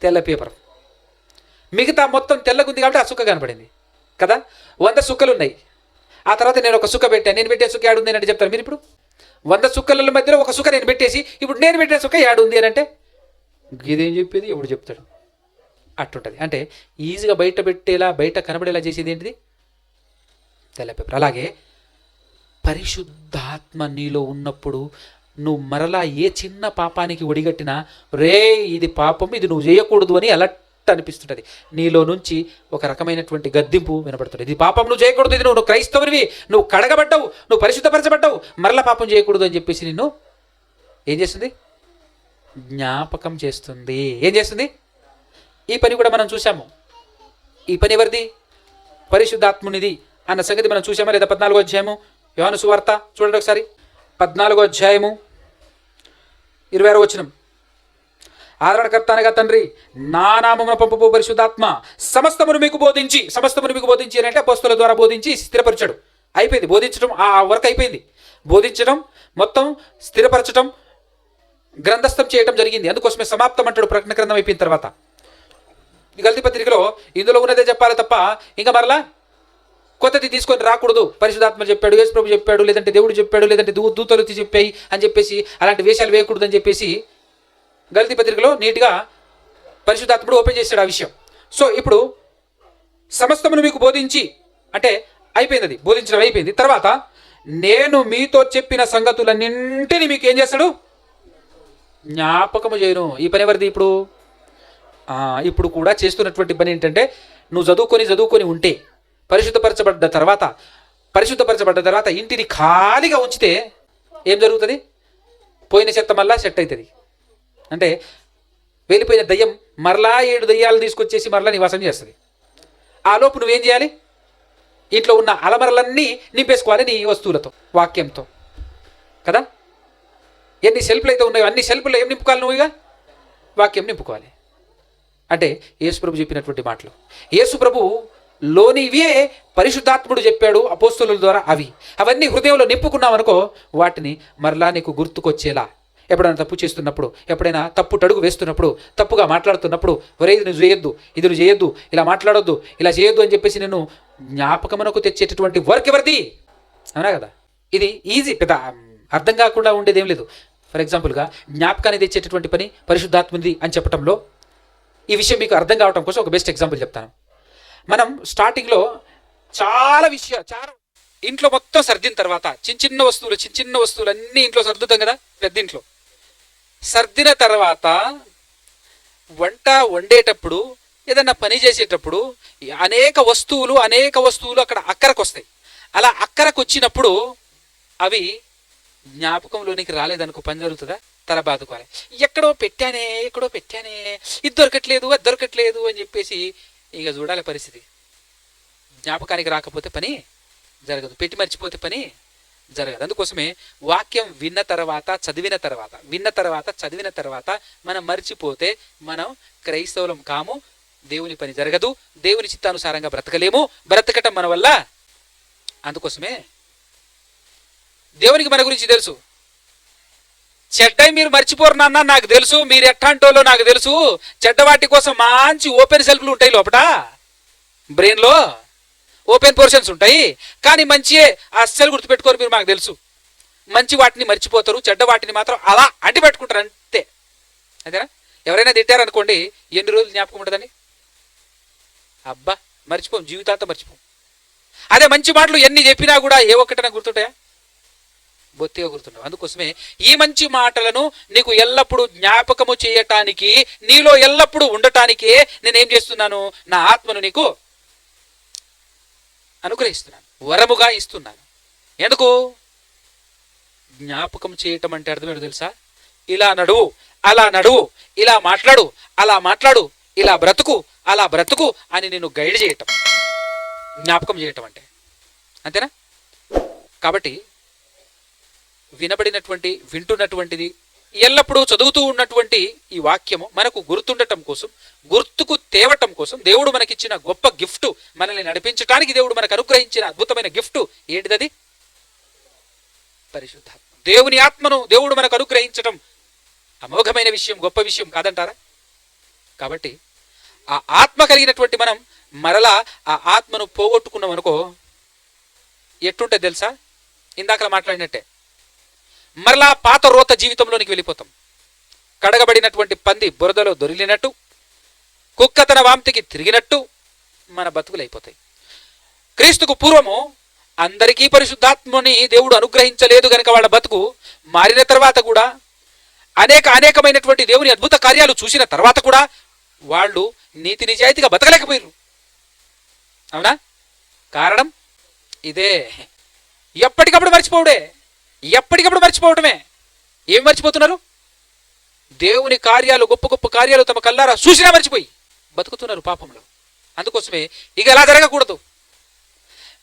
తెల్ల పేపర్, మిగతా మొత్తం తెల్లగుంది కాబట్టి ఆ చుక్క కనపడింది కదా. 100 చుక్కలు ఉన్నాయి. ఆ తర్వాత నేను ఒక చుక్క పెట్టాను. నేను పెట్టే చుక్క యాడ్ ఉంది అని చెప్తాను మీరు. ఇప్పుడు 100 చుక్కల మధ్యలో ఒక చుక్క నేను పెట్టేసి ఇప్పుడు నేను పెట్టిన చుక్క యాడ్ ఉంది అని అంటే ఇదేం చెప్పేది? ఎప్పుడు చెప్తాడు? అట్టుంటుంది. అంటే ఈజీగా బయట పెట్టేలా, బయట కనబడేలా చేసేది ఏంటిది? తెల్ల పేపర్. అలాగే పరిశుద్ధాత్మ నీలో ఉన్నప్పుడు నువ్వు మరలా ఏ చిన్న పాపానికి ఒడిగట్టినా, రే ఇది పాపం, ఇది నువ్వు చేయకూడదు అని అలర్ట్ అనిపిస్తుంటుంది. నీలో నుంచి ఒక రకమైనటువంటి గద్దింపు వినపడుతుంది. ఇది పాపం, నువ్వు చేయకూడదు, ఇది నువ్వు క్రైస్తవునివి, నువ్వు కడగబడ్డావు, నువ్వు పరిశుద్ధపరచబడ్డావు, మరలా పాపం చేయకూడదు అని చెప్పేసి నిన్ను ఏం చేస్తుంది? జ్ఞాపకం చేస్తుంది. ఏం చేస్తుంది? ఈ పని కూడా మనం చూసాము. ఈ పని ఎవరిది? పరిశుద్ధాత్మునిది అన్న సంగతి మనం చూసామా లేదా? 14వ అధ్యాయము యోహాను సువార్త చూడండి ఒకసారి. 14వ అధ్యాయము 26వ వచనం. ఆదరణకర్త అనగా తండ్రి నా నామమున పంపబో పరిశుద్ధాత్మ సమస్తమును మీకు బోధించి అని అంటే అపోస్తలుల ద్వారా బోధించి స్థిరపరచడు. అయిపోయింది బోధించడం, ఆ వర్క్ అయిపోయింది. బోధించడం, మొత్తం స్థిరపరచడం, గ్రంథస్థం చేయడం జరిగింది. అందుకోసమే సమాప్తం అంటాడు ప్రకటన గ్రంథం అయిపోయిన తర్వాత. గల్తీ పత్రికలో ఇందులో ఉన్నదే చెప్పాలి తప్ప ఇంకా మరలా కొత్తది తీసుకొని రాకూడదు. పరిశుద్ధాత్మ చెప్పాడు, యేసు ప్రభు చెప్పాడు, లేదంటే దేవుడు చెప్పాడు, లేదంటే దూతలు చెప్పాయి అని చెప్పేసి అలాంటి వేషాలు వేయకూడదు అని చెప్పేసి గల్తీ పత్రికలో నీట్గా పరిశుద్ధాత్ముడు ఓపెన్ చేశాడు ఆ విషయం. సో ఇప్పుడు సమస్తమును మీకు బోధించి అంటే అయిపోయింది, అది బోధించడం అయిపోయింది. తర్వాత నేను మీతో చెప్పిన సంగతులన్నింటినీ మీకు ఏం చేస్తాడు? జ్ఞాపకము చేయను. ఈ పని ఎవరిది? ఇప్పుడు కూడా చేస్తున్నటువంటి పని ఏంటంటే, నువ్వు చదువుకొని ఉంటే పరిశుద్ధపరచబడ్డ తర్వాత ఇంటిని ఖాళీగా ఉంచితే ఏం జరుగుతుంది? పోయిన చెత్త మళ్ళా సెట్ అవుతుంది. అంటే వెళ్ళిపోయిన దయ్యం మరలా 7 దయ్యాలు తీసుకొచ్చేసి మరలా నివాసం చేస్తుంది. ఆ లోపు నువ్వేం చేయాలి? ఇంట్లో ఉన్న అలమరలన్నీ నింపేసుకోవాలి నీ వస్తువులతో, వాక్యంతో కదా. ఎన్ని సెల్ఫ్లు అయితే ఉన్నాయో అన్ని సెల్ఫ్లో ఏం నింపుకోవాలి? నువ్వు ఇక వాక్యం నింపుకోవాలి. అంటే యేసుప్రభు చెప్పినటువంటి మాటలు, యేసుప్రభు లోనివే పరిశుద్ధాత్ముడు చెప్పాడు అపోస్తలుల ద్వారా. అవన్నీ హృదయంలో నింపుకున్నావనుకో, వాటిని మరలా నీకు గుర్తుకొచ్చేలా, ఎప్పుడైనా తప్పు చేస్తున్నప్పుడు, ఎప్పుడైనా తప్పుటడుగు వేస్తున్నప్పుడు, తప్పుగా మాట్లాడుతున్నప్పుడు, ఒరే ఇది నువ్వు చేయొద్దు, ఇది నువ్వు చేయొద్దు, ఇలా మాట్లాడొద్దు, ఇలా చేయొద్దు అని చెప్పేసి నేను జ్ఞాపకమునకు తెచ్చేటటువంటి వర్క్ ఎవరిది? అవునా కదా. ఇది ఈజీ, పెద్ద అర్థం కాకుండా ఉండేది ఏం లేదు. ఫర్ ఎగ్జాంపుల్గా జ్ఞాపకాన్ని తెచ్చేటటువంటి పని పరిశుద్ధాత్మది అని చెప్పడంలో ఈ విషయం మీకు అర్థం కావడం కోసం ఒక బెస్ట్ ఎగ్జాంపుల్ చెప్తాను. మనం స్టార్టింగ్లో చాలా ఇంట్లో మొత్తం సర్దిన తర్వాత చిన్న వస్తువులు అన్నీ ఇంట్లో సర్దుతాం కదా. పెద్ద ఇంట్లో సర్దిన తర్వాత వంట వండేటప్పుడు, ఏదన్నా పని చేసేటప్పుడు అనేక వస్తువులు అక్కడ అక్కరకు వస్తాయి. అలా అక్కరకు వచ్చినప్పుడు అవి జ్ఞాపకంలోనికి రాలేదనుకో, పని జరుగుతుందా? తల బాదుకోవాలి. ఎక్కడో పెట్టానే, ఇది దొరకట్లేదు అని చెప్పేసి ఇక చూడాలి పరిస్థితి. జ్ఞాపకానికి రాకపోతే పని జరగదు, పెట్టి మర్చిపోతే పని జరగదు. అందుకోసమే వాక్యం విన్న తర్వాత చదివిన తర్వాత మనం మర్చిపోతే మనం క్రైస్తవులం కాము, దేవుని పని జరగదు, దేవుని చిత్తానుసారంగా బ్రతకలేము, బ్రతకటం మన వల్ల. అందుకోసమే దేవునికి మన గురించి తెలుసు. చెడ్డవి మీరు మర్చిపోరు నాన్న, నాకు తెలుసు, మీరు ఎట్టాంటోలో నాకు తెలుసు. చెడ్డవాటి కోసం మంచి ఓపెన్ సెల్ఫ్లు ఉంటాయి లోపల, బ్రెయిన్లో ఓపెన్ పోర్షన్స్ ఉంటాయి. కానీ మంచియే అస్సలు గుర్తుపెట్టుకోరు మీరు, మాకు తెలుసు. మంచి వాటిని మర్చిపోతారు, చెడ్డ వాటిని మాత్రం అలా అంటి పెట్టుకుంటారు అంతే. అంతేనా? ఎవరైనా తిట్టారనుకోండి, ఎన్ని రోజులు జ్ఞాపకం ఉంటుందని? అబ్బా మర్చిపోం, జీవితాంతం మర్చిపోం. అదే మంచి మాటలు ఎన్ని చెప్పినా కూడా ఏ ఒక్కటైనా గుర్తుంటాయా? బొత్తిగా గుర్తుండవు. అందుకోసమే ఈ మంచి మాటలను నీకు ఎల్లప్పుడూ జ్ఞాపకము చేయటానికి, నీలో ఎల్లప్పుడూ ఉండటానికే నేనేం చేస్తున్నాను? నా ఆత్మను నీకు అనుగ్రహిస్తున్నాను, వరముగా ఇస్తున్నాను. ఎందుకు? జ్ఞాపకం చేయటం అంటే అర్థం ఏంటో తెలుసా? ఇలా నడువు, అలా నడువు, ఇలా మాట్లాడు, అలా మాట్లాడు, ఇలా బ్రతుకు, అలా బ్రతుకు అని నేను గైడ్ చేయటం జ్ఞాపకం చేయటం అంటే. అంతేనా? కాబట్టి వింటున్నటువంటిది, ఎల్లప్పుడూ చదువుతూ ఉన్నటువంటి ఈ వాక్యము మనకు గుర్తుండటం కోసం, గుర్తుకు తేవటం కోసం దేవుడు మనకిచ్చిన గొప్ప గిఫ్ట్, మనల్ని నడిపించడానికి దేవుడు మనకు అనుగ్రహించిన అద్భుతమైన గిఫ్ట్ ఏంటిది? పరిశుద్ధాత్మ. దేవుని ఆత్మను దేవుడు మనకు అనుగ్రహించటం అమోఘమైన విషయం, గొప్ప విషయం కాదంటారా? కాబట్టి ఆ ఆత్మ కలిగినటువంటి మనం మరలా ఆ ఆత్మను పోగొట్టుకున్నాం అనుకో, ఎట్టుంటే తెలుసా? ఇందాక మాట్లాడినట్టే మరలా పాత రోత జీవితంలోనికి వెళ్ళిపోతాం. కడగబడినటువంటి పంది బురదలో దొరిలినట్టు, కుక్క తన వాంతికి తిరిగినట్టు మన బతుకులు అయిపోతాయి. క్రీస్తుకు పూర్వము అందరికీ పరిశుద్ధాత్మని దేవుడు అనుగ్రహించలేదు గనక వాళ్ళ బతుకు మారిన తర్వాత కూడా అనేకమైనటువంటి దేవుని అద్భుత కార్యాలు చూసిన తర్వాత కూడా వాళ్ళు నీతి నిజాయితీగా బతకలేకపోయారు. అవునా? కారణం ఇదే. ఎప్పటికప్పుడు మర్చిపోవడమే. ఏం మర్చిపోతున్నారు? దేవుని కార్యాలు, గొప్ప గొప్ప కార్యాలు తమ కల్లారా చూసినా మర్చిపోయి బతుకుతున్నారు పాపంలో. అందుకోసమే ఇక ఎలా జరగకూడదు.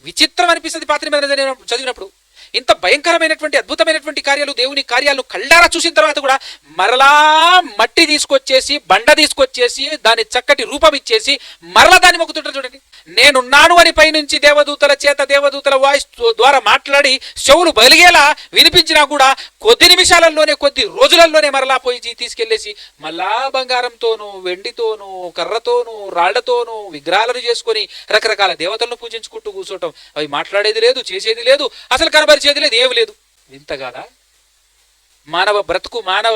విచిత్రం అనిపిస్తుంది పాత నిబంధన చదివినప్పుడు. ఇంత భయంకరమైనటువంటి అద్భుతమైనటువంటి కార్యాలు, దేవుని కార్యాలను కళ్ళారా చూసిన తర్వాత కూడా మరలా మట్టి తీసుకొచ్చేసి, బండ తీసుకొచ్చేసి, దాని చక్కటి రూపం ఇచ్చేసి మరలా దాన్ని మొక్కుతుంటారు. చూడండి, నేనున్నాను అని పైనుంచి దేవదూతల వాయిస్ ద్వారా మాట్లాడి చెవులు బలిగేలా వినిపించినా కూడా కొద్ది నిమిషాలలోనే, కొద్ది రోజులలోనే మరలా పోయి తీసుకెళ్లేసి మళ్ళా బంగారంతోనూ, వెండితోనూ, కర్రతోనూ, రాళ్లతోనూ విగ్రహాలను చేసుకొని రకరకాల దేవతలను పూజించుకుంటూ కూర్చోవటం. అవి మాట్లాడేది లేదు, చేసేది లేదు, అసలు కనబరిచేది లేదు, ఏమి లేదు. వింతగాదా? మానవ బ్రతుకు, మానవ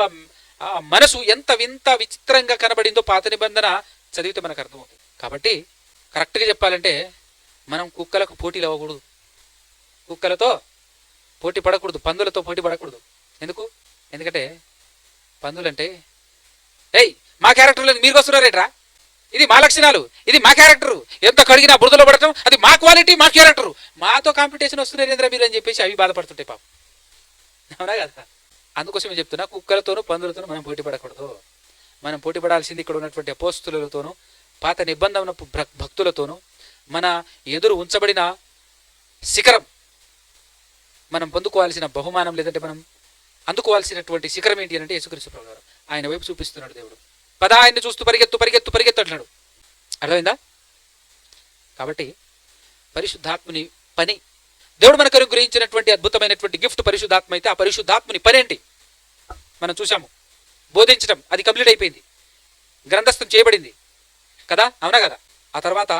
మనసు ఎంత విచిత్రంగా కనబడిందో పాత నిబంధన చదివితే మనకు అర్థమవుతుంది. కాబట్టి కరెక్ట్గా చెప్పాలంటే మనం కుక్కలకు పోటీలు అవ్వకూడదు, కుక్కలతో పోటీ పడకూడదు, పందులతో పోటీ పడకూడదు. ఎందుకంటే పందులంటే మా క్యారెక్టర్లో మీరు వస్తున్నారేట్రా, ఇది మా లక్షణాలు, ఇది మా క్యారెక్టరు, ఎంత కడిగినా బురదలో పడటం, అది మా క్వాలిటీ, మా క్యారెక్టరు, మాతో కాంపిటీషన్ వస్తున్నారేంద్ర మీరు అని చెప్పేసి అవి బాధపడుతుంటాయి పాపం. అవునా కదా? అందుకోసమే చెప్తున్నా, కుక్కలతోనూ పందులతోనూ మనం పోటీ పడకూడదు. మనం పోటీ పడాల్సింది ఇక్కడ ఉన్నటువంటి అపోస్తులతోనూ, పాత నిబంధన భక్తులతోనూ, మన ఎదురు ఉంచబడిన శిఖరం, మనం పొందుకోవాల్సిన బహుమానం, లేదంటే మనం అందుకోవాల్సినటువంటి శిఖరం ఏంటి అంటే యేసుక్రీస్తు ప్రభువారు. ఆయన వైపు చూపిస్తున్నాడు దేవుడు. పద, ఆయన్ని చూస్తూ పరిగెత్తు అంటున్నాడు. అర్థమైందా? కాబట్టి పరిశుద్ధాత్ముని పని, దేవుడు మనకు అనుగ్రహించినటువంటి అద్భుతమైనటువంటి గిఫ్ట్ పరిశుద్ధాత్మ అయితే, ఆ పరిశుద్ధాత్ముని పని ఏంటి మనం చూసాము. బోధించడం అది కంప్లీట్ అయిపోయింది, గ్రంథస్థం చేయబడింది కదా, అవునా కదా? ఆ తర్వాత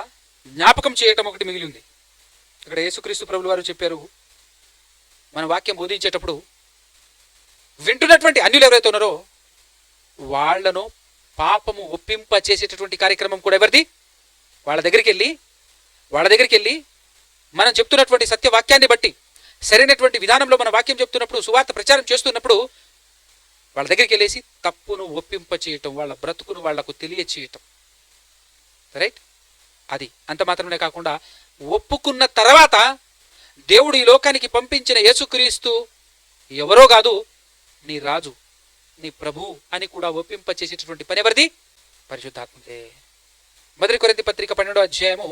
జ్ఞాపకం చేయటం ఒకటి మిగిలి ఉంది. ఇక్కడ యేసుక్రీస్తు ప్రభువు వారు చెప్పారు, మన వాక్యం బోధించేటప్పుడు వింటున్నటువంటి అన్యులు ఎవరైతే ఉన్నారో వాళ్లను పాపము ఒప్పింప చేసేటటువంటి కార్యక్రమం కూడా ఎవరిది? వాళ్ళ దగ్గరికి వెళ్ళి మనం చెప్తున్నటువంటి సత్యవాక్యాన్ని బట్టి సరైనటువంటి విధానంలో మన వాక్యం చెప్తున్నప్పుడు, సువార్త ప్రచారం చేస్తున్నప్పుడు వాళ్ళ దగ్గరికి వెళ్ళేసి తప్పును ఒప్పింప చేయటం, వాళ్ళ బ్రతుకును వాళ్లకు తెలియచేయటం. రైట్? అది అంత మాత్రమే కాకుండా ఒప్పుకున్న తర్వాత దేవుడు ఈ లోకానికి పంపించిన యేసుక్రీస్తు ఎవరో కాదు, నీ రాజు, నీ ప్రభు అని కూడా ఒప్పింప చేసేటటువంటి పని ఎవరిది? పరిశుద్ధాత్మదే. మొదటి కొరింథీ పత్రిక 12వ అధ్యాయము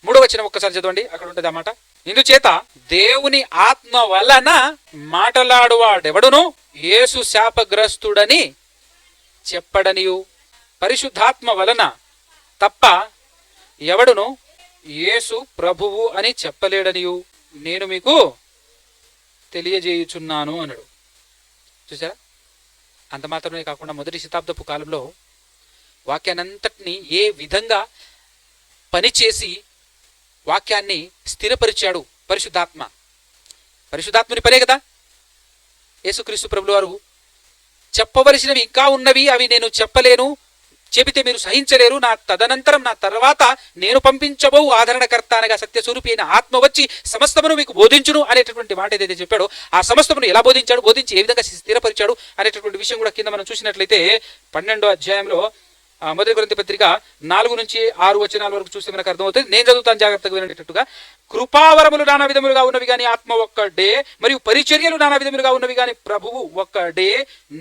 3వ వచనం ఒక్కసారి చదవండి, అక్కడ ఉంటుంది అన్నమాట. ఇందుచేత దేవుని ఆత్మ వలన మాటలాడువాడెవడును యేసు శాపగ్రస్తుడని చెప్పడనియు, పరిశుద్ధాత్మ వలన తప్ప ఎవడును యేసు ప్రభువు అని చెప్పలేడనియు నేను మీకు తెలియజేయుచున్నాను అన్నాడు. చూసారా? అంత మాత్రమే కాకుండా మొదటి శతాబ్దపు కాలంలో వాక్యాన్నంతటినీ ఏ విధంగా పనిచేసి వాక్యాన్ని స్థిరపరిచాడు పరిశుద్ధాత్ముని పనే కదా. యేసుక్రీస్తు ప్రభువు వారు చెప్పవలసినవి ఇంకా ఉన్నవి, అవి నేను చెప్పలేను, చెబితే మీరు సహించలేరు, నా తదనంతరం, నా తర్వాత నేను పంపించబో ఆదరణకర్త అనగా సత్యస్వరూపి అయిన ఆత్మ వచ్చి సమస్తమును మీకు బోధించును అనేటటువంటి మాట ఏదైతే చెప్పాడో, ఆ సమస్తమును ఎలా బోధించాడు, బోధించి ఏ విధంగా స్థిరపరిచాడు అనేటటువంటి విషయం కూడా కింద మనం చూసినట్లయితే 12వ అధ్యాయంలో మొదటి కొరింథీ పత్రిక 4 నుంచి 6 వచనాల వరకు చూస్తే మనకు అర్థమవుతుంది. నేను చదువుతాను, జాగ్రత్తగా వినేటట్టుగా. కృపావరములు నానా విధములుగా ఉన్నవి కానీ ఆత్మ ఒక్కడే, మరియు పరిచర్యలు నానా విధములుగా ఉన్నవి కానీ ప్రభువు ఒక్కడే,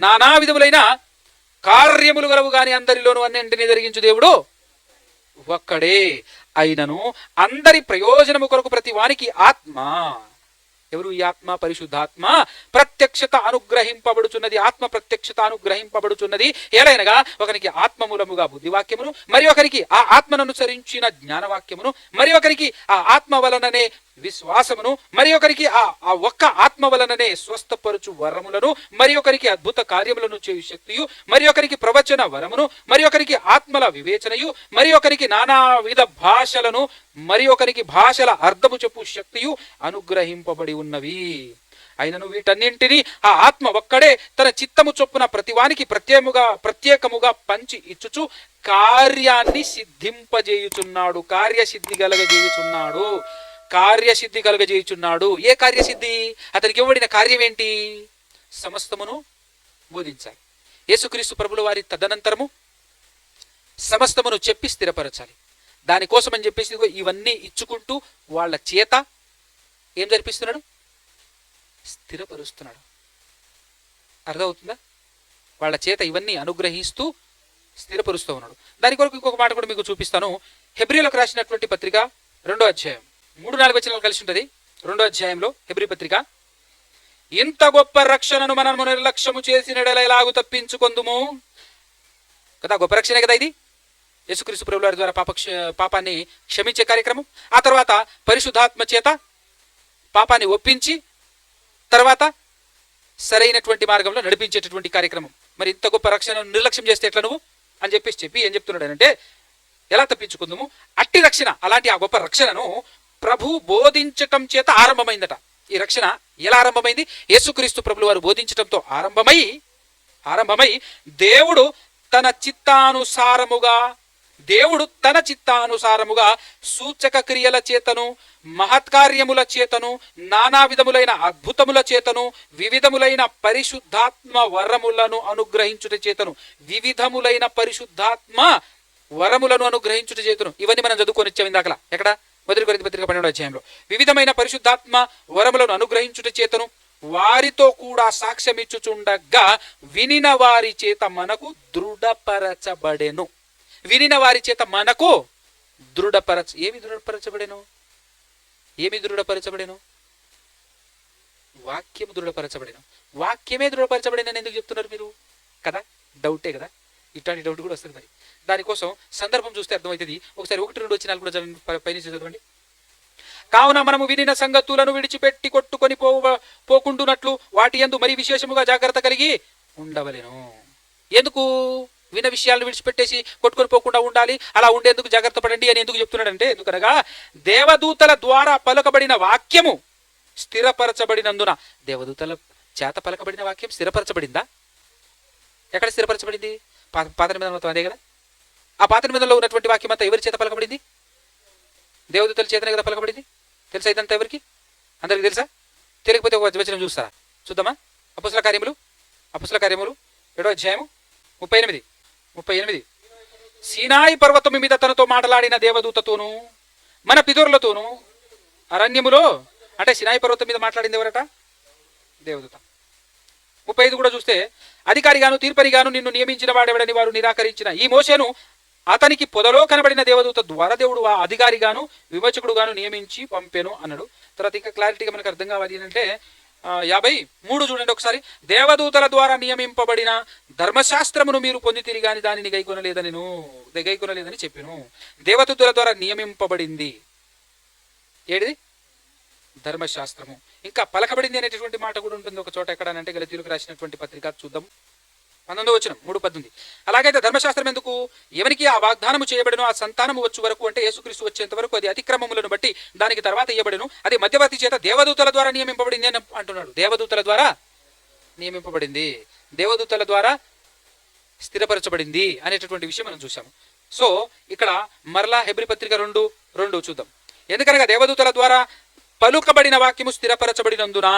నానా విధములైన కార్యములు గలవు గాని అందరిలోనూ అన్నింటినీ జరిగించు దేవుడు ఒక్కడే. అయినను అందరి ప్రయోజనము కొరకు ప్రతి వానికి ఆత్మ, ఎవరు ఈ ఆత్మ? పరిశుద్ధాత్మ ప్రత్యక్షత అనుగ్రహింపబడుచున్నది. ఆత్మ ప్రత్యక్షత అనుగ్రహింపబడుచున్నది ఎలైనగా, ఒకరికి ఆత్మ మూలముగా బుద్ధివాక్యమును, మరి ఒకరికి ఆ ఆత్మను అనుసరించిన జ్ఞానవాక్యమును, మరి ఒకరికి ఆ ఆత్మ వలననే విశ్వాసమును, మరి ఒకరికి ఆ ఒక్క ఆత్మ వలననే స్వస్థపరుచు వరములను, మరి ఒకరికి అద్భుత కార్యములను చేయు శక్తియు, మరి ఒకరికి ప్రవచన వరమును, మరి ఒకరికి ఆత్మల వివేచనయు, మరి ఒకరికి నానా విధ భాషలను, మరి ఒకరికి భాషల అర్థము చెప్పు శక్తియు అనుగ్రహింపబడి ఉన్నవి. అయినను వీటన్నింటినీ ఆ ఆత్మ ఒక్కడే తన చిత్తము చొప్పున ప్రతివానికి ప్రత్యేకముగా పంచి ఇచ్చుచు కార్యాన్ని సిద్ధింపజేయుచున్నాడు, కార్యసిద్ధి కలుగజేయుచున్నాడు. ఏ కార్యసిద్ధి? అతనికి ఇవ్వబడిన కార్యం ఏంటి? సమస్తమును బోధించాలి. యేసుక్రీస్తు ప్రభుల వారి తదనంతరము సమస్తమును చెప్పి స్థిరపరచాలి. దానికోసం అని చెప్పేసి ఇవన్నీ ఇచ్చుకుంటూ వాళ్ళ చేత ఏం జరిపిస్తున్నాడు? స్థిరపరుస్తున్నాడు. అర్థమవుతుందా? వాళ్ళ చేత ఇవన్నీ అనుగ్రహిస్తూ స్థిరపరుస్తూ ఉన్నాడు. దాని కొరకు ఇంకొక మాట కూడా మీకు చూపిస్తాను. హెబ్రీలకు రాసినటువంటి పత్రిక 2వ అధ్యాయం 3-4 వచనాలు కలిసి ఉంటుంది. 2వ అధ్యాయంలో హెబ్రీ పత్రిక, ఇంత గొప్ప రక్షణను మనము నిర్లక్ష్యము చేసినడల ఎలాగు తప్పించుకొందుము. కదా, గొప్ప రక్షణే కదా ఇది. యేసుక్రీస్తు ప్రభువుల వారి ద్వారా పాపాన్ని క్షమించే కార్యక్రమం. ఆ తర్వాత పరిశుద్ధాత్మ చేత పాపాన్ని ఒప్పించి తర్వాత సరైనటువంటి మార్గంలో నడిపించేటటువంటి కార్యక్రమం. మరి ఇంత గొప్ప రక్షణను నిర్లక్ష్యం చేస్తే ఎట్లా నువ్వు అని చెప్పి ఏం చెప్తున్నాడు అంటే, ఎలా తప్పించుకుందాము? అట్టి రక్షణ, అలాంటి ఆ గొప్ప రక్షణను ప్రభు బోధించటం చేత ఆరంభమైందట. ఈ రక్షణ ఎలా ఆరంభమైంది? యేసుక్రీస్తు ప్రభులు వారు బోధించటంతో ఆరంభమై దేవుడు తన చిత్తానుసారముగా సూచక క్రియల చేతను, మహత్కార్యముల చేతను, నానా విధములైన అద్భుతముల చేతను, వివిధములైన పరిశుద్ధాత్మ వరములను అనుగ్రహించుట చేతను, ఇవన్నీ మనం చదువుకొని వచ్చాం ఇందాకలా. ఎక్కడ? 1 కొరింథీ పత్రిక 12వ అధ్యాయంలో. వివిధమైన పరిశుద్ధాత్మ వరములను అనుగ్రహించుట చేతను వారితో కూడా సాక్ష్యమిచ్చుచుండగా వినిన వారి చేత మనకు దృఢపరచబడెను. ఏమి దృఢపరచబడెను? వాక్యము దృఢపరచబడెను. వాక్యమే దృఢపరచబడేనని ఎందుకు చెప్తున్నారు మీరు? కదా, డౌటే కదా. ఇట్లాంటి డౌట్ కూడా వస్తుంది. మరి దానికోసం సందర్భం చూస్తే అర్థమవుతుంది. ఒకసారి 1-2 వచనాలు కూడా పైన చదవండి. కావున మనము వినిన సంగతులను విడిచిపెట్టి కొట్టుకొని పోకుండునట్లు వాటి యందు మరి విశేషముగా జాగ్రత్త కలిగి ఉండవలెను. ఎందుకు విన్న విషయాలను విడిచిపెట్టేసి కొట్టుకొని పోకుండా ఉండాలి? అలా ఉండేందుకు జాగ్రత్త పడండి అని ఎందుకు చెప్తున్నాడంటే, ఎందుకనగా దేవదూతల ద్వారా పలకబడిన వాక్యము స్థిరపరచబడినందున. దేవదూతల చేత పలకబడిన వాక్యం స్థిరపరచబడిందా? ఎక్కడ స్థిరపరచబడింది? పాత నిబంధనలో అదే కదా. ఆ పాత నిబంధనలో ఉన్నటువంటి వాక్యం అంతా ఎవరి చేత పలకబడింది? దేవదూతల చేతనే కదా పలకబడింది. తెలుసా ఇదంతా ఎవరికి? అందరికి తెలుసా? తెలియకపోతే ఒక వచనం చూస్తారా? చూద్దామా? అపొస్తలుల కార్యములు 7వ అధ్యాయము 38. సీనాయి పర్వతము మీద తనతో మాట్లాడిన దేవదూతతోనూ మన పితరులతోనూ అరణ్యములో, అంటే సీనాయి పర్వతం మీద మాట్లాడింది ఎవరట? దేవదూత. 35 కూడా చూస్తే, అధికారిగాను తీర్పరిగాను నిన్ను నియమించిన వాడెవడని వారు నిరాకరించిన ఈ మోషేను అతనికి పొదలో కనబడిన దేవదూత ద్వారా దేవుడు ఆ అధికారిగాను విమోచకుడుగాను నియమించి పంపెను అన్నాడు. తర్వాత ఇంకా క్లారిటీగా మనకు అర్థం కావాలి అంటే 53 చూడండి ఒకసారి. దేవదూతల ద్వారా నియమింపబడిన ధర్మశాస్త్రమును మీరు పొందితిరి గాని దానిని గైకొనలేదని చెప్పాను. దేవదూతల ద్వారా నియమింపబడింది ఏడిది? ధర్మశాస్త్రము. ఇంకా పలకబడింది అనేటటువంటి మాట కూడా ఉంటుంది ఒక చోట. ఎక్కడనంటే గలతీయులకు రాసినటువంటి పత్రిక చూద్దాం, 19వ వచనం 3:18. అలాగైతే ధర్మశాస్త్రం ఎందుకు? ఎవరికి ఆ వాగ్దానము చేయబడను ఆ సంతానము వచ్చు వరకు, అంటే యేసుక్రీస్తు వచ్చేంత వరకు అది అతిక్రమములను బట్టి దానికి తర్వాత ఇవ్వబడను. అది మధ్యవర్తి చేత దేవదూతల ద్వారా నియమింపబడింది అని అంటున్నాడు. దేవదూతల ద్వారా నియమింపబడింది, దేవదూతల ద్వారా స్థిరపరచబడింది అనేటటువంటి విషయం మనం చూసాము. సో ఇక్కడ మరలా హెబ్రీ పత్రిక 2:2 చూద్దాం. ఎందుకనగా దేవదూతల ద్వారా పలుకబడిన వాక్యము స్థిరపరచబడినందున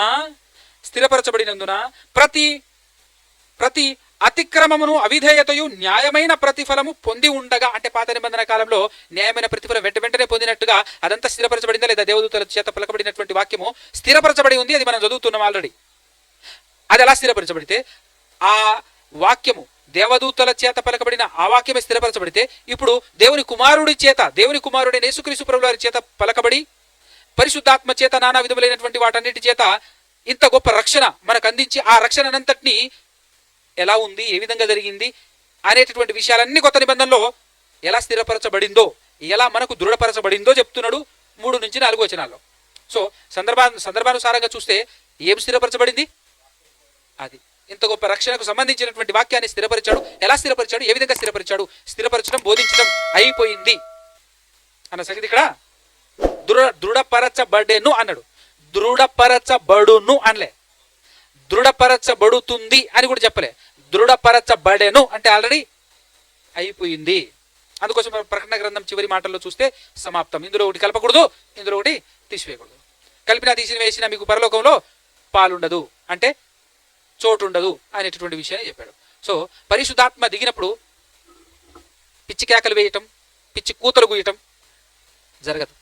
ప్రతి అతిక్రమమును అవిధేయతయు న్యాయమైన ప్రతిఫలము పొంది ఉండగా, అంటే పాత నిబంధన కాలంలో న్యాయమైన ప్రతిఫలం వెంటనే పొందినట్టుగా అదంతా స్థిరపరచబడిందా లేదా? దేవదూతల చేత పలకబడినటువంటి వాక్యము స్థిరపరచబడి ఉంది. అది మనం చదువుతున్నాం ఆల్రెడీ. అది ఎలా స్థిరపరచబడితే, ఆ వాక్యము దేవదూతల చేత పలకబడిన ఆ వాక్యమే స్థిరపరచబడితే, ఇప్పుడు దేవుని కుమారుడైన యేసుక్రీస్తు ప్రభువుల వారి చేత పలకబడి పరిశుద్ధాత్మ చేత నానా విధములైనటువంటి వాటన్నిటి చేత ఇంత గొప్ప రక్షణ మనకు అందించి, ఆ రక్షణనంతటినీ ఎలా ఉంది, ఏ విధంగా జరిగింది అనేటటువంటి విషయాలన్నీ కొత్త నిబంధనలో ఎలా స్థిరపరచబడిందో, ఎలా మనకు దృఢపరచబడిందో చెప్తున్నాడు 3-4 వచనాల్లో. సో సందర్భానుసారంగా చూస్తే ఏం స్థిరపరచబడింది? అది ఇంత గొప్ప రక్షణకు సంబంధించినటువంటి వాక్యాన్ని స్థిరపరిచాడు. ఎలా స్థిరపరిచాడు? ఏ విధంగా స్థిరపరిచాడు? స్థిరపరచడం, బోధించడం అయిపోయింది అన్న సంగతి ఇక్కడ. దృఢపరచబడేను అన్నాడు, దృఢపరచబడును అనలే. దృఢపరచబడుతుంది అని కూడా చెప్పలే. దృఢపరచబడేను అంటే ఆల్రెడీ అయిపోయింది. అందుకోసం ప్రకటన గ్రంథం చివరి మాటల్లో చూస్తే సమాప్తం. ఇందులో ఒకటి కలపకూడదు, ఇందులో ఒకటి తీసివేయకూడదు. కలిపినా తీసివేసినా మీకు పరలోకంలో పాలుండదు, అంటే చోటు ఉండదు అనేటటువంటి విషయాన్ని చెప్పాడు. సో పరిశుద్ధాత్మ దిగినప్పుడు పిచ్చి కేకలు వేయటం, పిచ్చి కూతలు కూయటం జరగదు.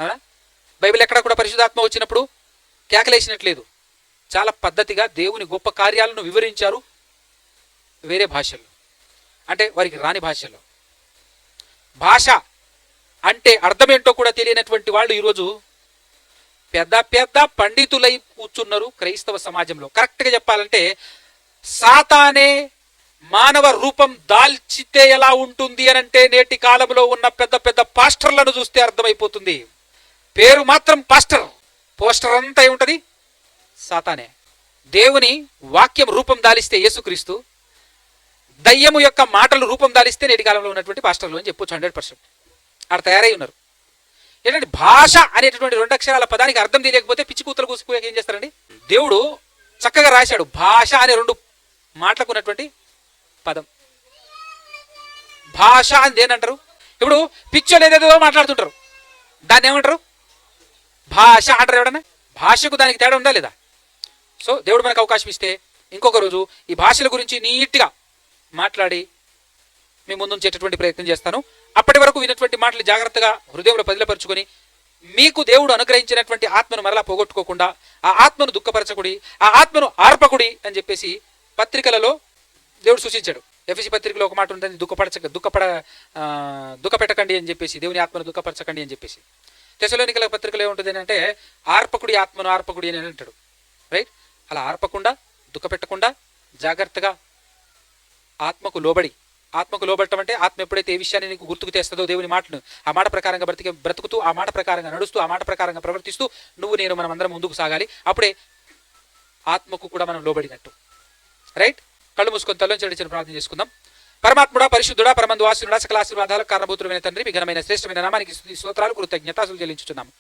అవునా? బైబిల్ ఎక్కడ కూడా పరిశుద్ధాత్మ వచ్చినప్పుడు కేకలేసినట్లేదు. చాలా పద్ధతిగా దేవుని గొప్ప కార్యాలను వివరించారు వేరే భాషల్లో, అంటే వారికి రాని భాషల్లో. భాష అంటే అర్థమేంటో కూడా తెలియనటువంటి వాళ్ళు ఈరోజు పెద్ద పెద్ద పండితులై కూర్చున్నారు క్రైస్తవ సమాజంలో. కరెక్ట్గా చెప్పాలంటే సాతానే మానవ రూపం దాల్చితే ఎలా ఉంటుంది అనంటే నేటి కాలంలో ఉన్న పెద్ద పెద్ద పాస్టర్లను చూస్తే అర్థమైపోతుంది. పేరు మాత్రం పాస్టర్, పోస్టర్ అంతా ఏముంటది సాతానే. దేవుని వాక్యం రూపం దాలిస్తే యేసుక్రీస్తు, దయ్యము యొక్క మాటలు రూపం దాలిస్తే నేటి కాలంలో ఉన్నటువంటి పాస్టర్లు అని చెప్పొచ్చు 100%. ఆడ తయారై ఉన్నారు. ఏంటంటే భాష అనేటటువంటి 2 అక్షరాల పదానికి అర్థం తెలియకపోతే పిచ్చి కూతలు కూసుకుపోయాక ఏం చేస్తారండి? దేవుడు చక్కగా రాశాడు భాష అనే 2 మాటలకు ఉన్నటువంటి పదం. భాష అని దేనంటారు? ఇప్పుడు పిచ్చోళ్ళు ఏదేదో మాట్లాడుతుంటారు, దాన్ని ఏమంటారు? భాష అంటారు. ఎవడన్నా భాషకు దానికి తేడా ఉందా లేదా? సో దేవుడు మనకు అవకాశం ఇస్తే ఇంకొక రోజు ఈ భాషల గురించి నీట్గా మాట్లాడి మీ ముందుంచేటటువంటి ప్రయత్నం చేస్తాను. అప్పటి వరకు విన్నటువంటి మాటలు జాగ్రత్తగా హృదయంలో పదిలపరుచుకొని మీకు దేవుడు అనుగ్రహించినటువంటి ఆత్మను మరలా పోగొట్టుకోకుండా ఆ ఆత్మను దుఃఖపరచకుడి, ఆ ఆత్మను ఆర్పకుడి అని చెప్పేసి పత్రికలలో దేవుడు సూచించాడు. ఎఫెసీ పత్రికలో ఒక మాట ఉంటుంది, దుఃఖపెట్టకండి అని చెప్పేసి, దేవుని ఆత్మను దుఃఖపరచకండి అని చెప్పేసి. తెసలోనికల పత్రికలో ఏముంటుంది అంటే ఆర్పకుడి ఆత్మను ఆర్పకుడి అని అంటాడు. రైట్? అలా ఆర్పకుండా, దుఃఖపెట్టకుండా జాగ్రత్తగా ఆత్మకు లోబడటం అంటే ఆత్మ ఎప్పుడైతే ఏ విషయాన్ని నీకు గుర్తుకు తెస్తుందో దేవుని మాటను ఆ మాట ప్రకారంగా బ్రతుకుతూ, ఆ మాట ప్రకారంగా నడుస్తూ, ఆ మాట ప్రకారంగా ప్రవర్తిస్తూ మనం అందరం ముందుకు సాగాలి. అప్పుడే ఆత్మకు కూడా మనం లోబడినట్టు. రైట్? కళ్ళు మూసుకొని తల్లోంచి నడిచిన ప్రార్థన చేసుకుందాం. పరమాత్ముడా, పరిశుద్ధుడా, పరమందు వాసునుడా, సకల ఆశీర్వాదాలకు కారణభూతుడైన తండ్రి, మీ ఘనమైన శ్రేష్టమైన నామానికి స్తుతి స్తోత్రాలు కృతజ్ఞతాస్తుతులు చెల్లించుచున్నాము.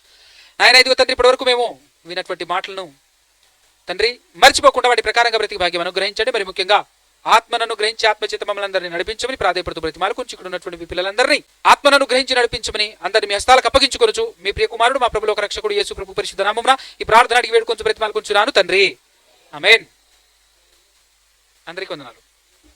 నాయన ఇదిగో తండ్రి, ఇప్పటి వరకు మేము విన్నటువంటి మాటలను తండ్రి మర్చిపోకుండా వాటి ప్రకారంగా బ్రతికి భాగ్యం అనుగ్రహించండి. మరి ముఖ్యంగా ఆత్మను గ్రహించి ఆత్మచేత మమ్మల్ని అందరినీ నడిపించమని ప్రాధేయపడుతూ బ్రతిమాలు కొంచెం ఇక్కడ ఉన్నటువంటి మీ పిల్లలందరినీ ఆత్మను గ్రహించి నడిపించమని అందరినీ మీ హస్తాలకు అప్పగించుకొనుచు మీ ప్రియ కుమారుడు మా ప్రభులోక రక్షకుడు యేసు ప్రభు పరిశుద్ధ నామమున ఈ ప్రార్థన అడిగి వేడుకొంచు బ్రతిమాలు కొంచున్నాను తండ్రి. ఆమేన్. అందరికీ వందనాలు.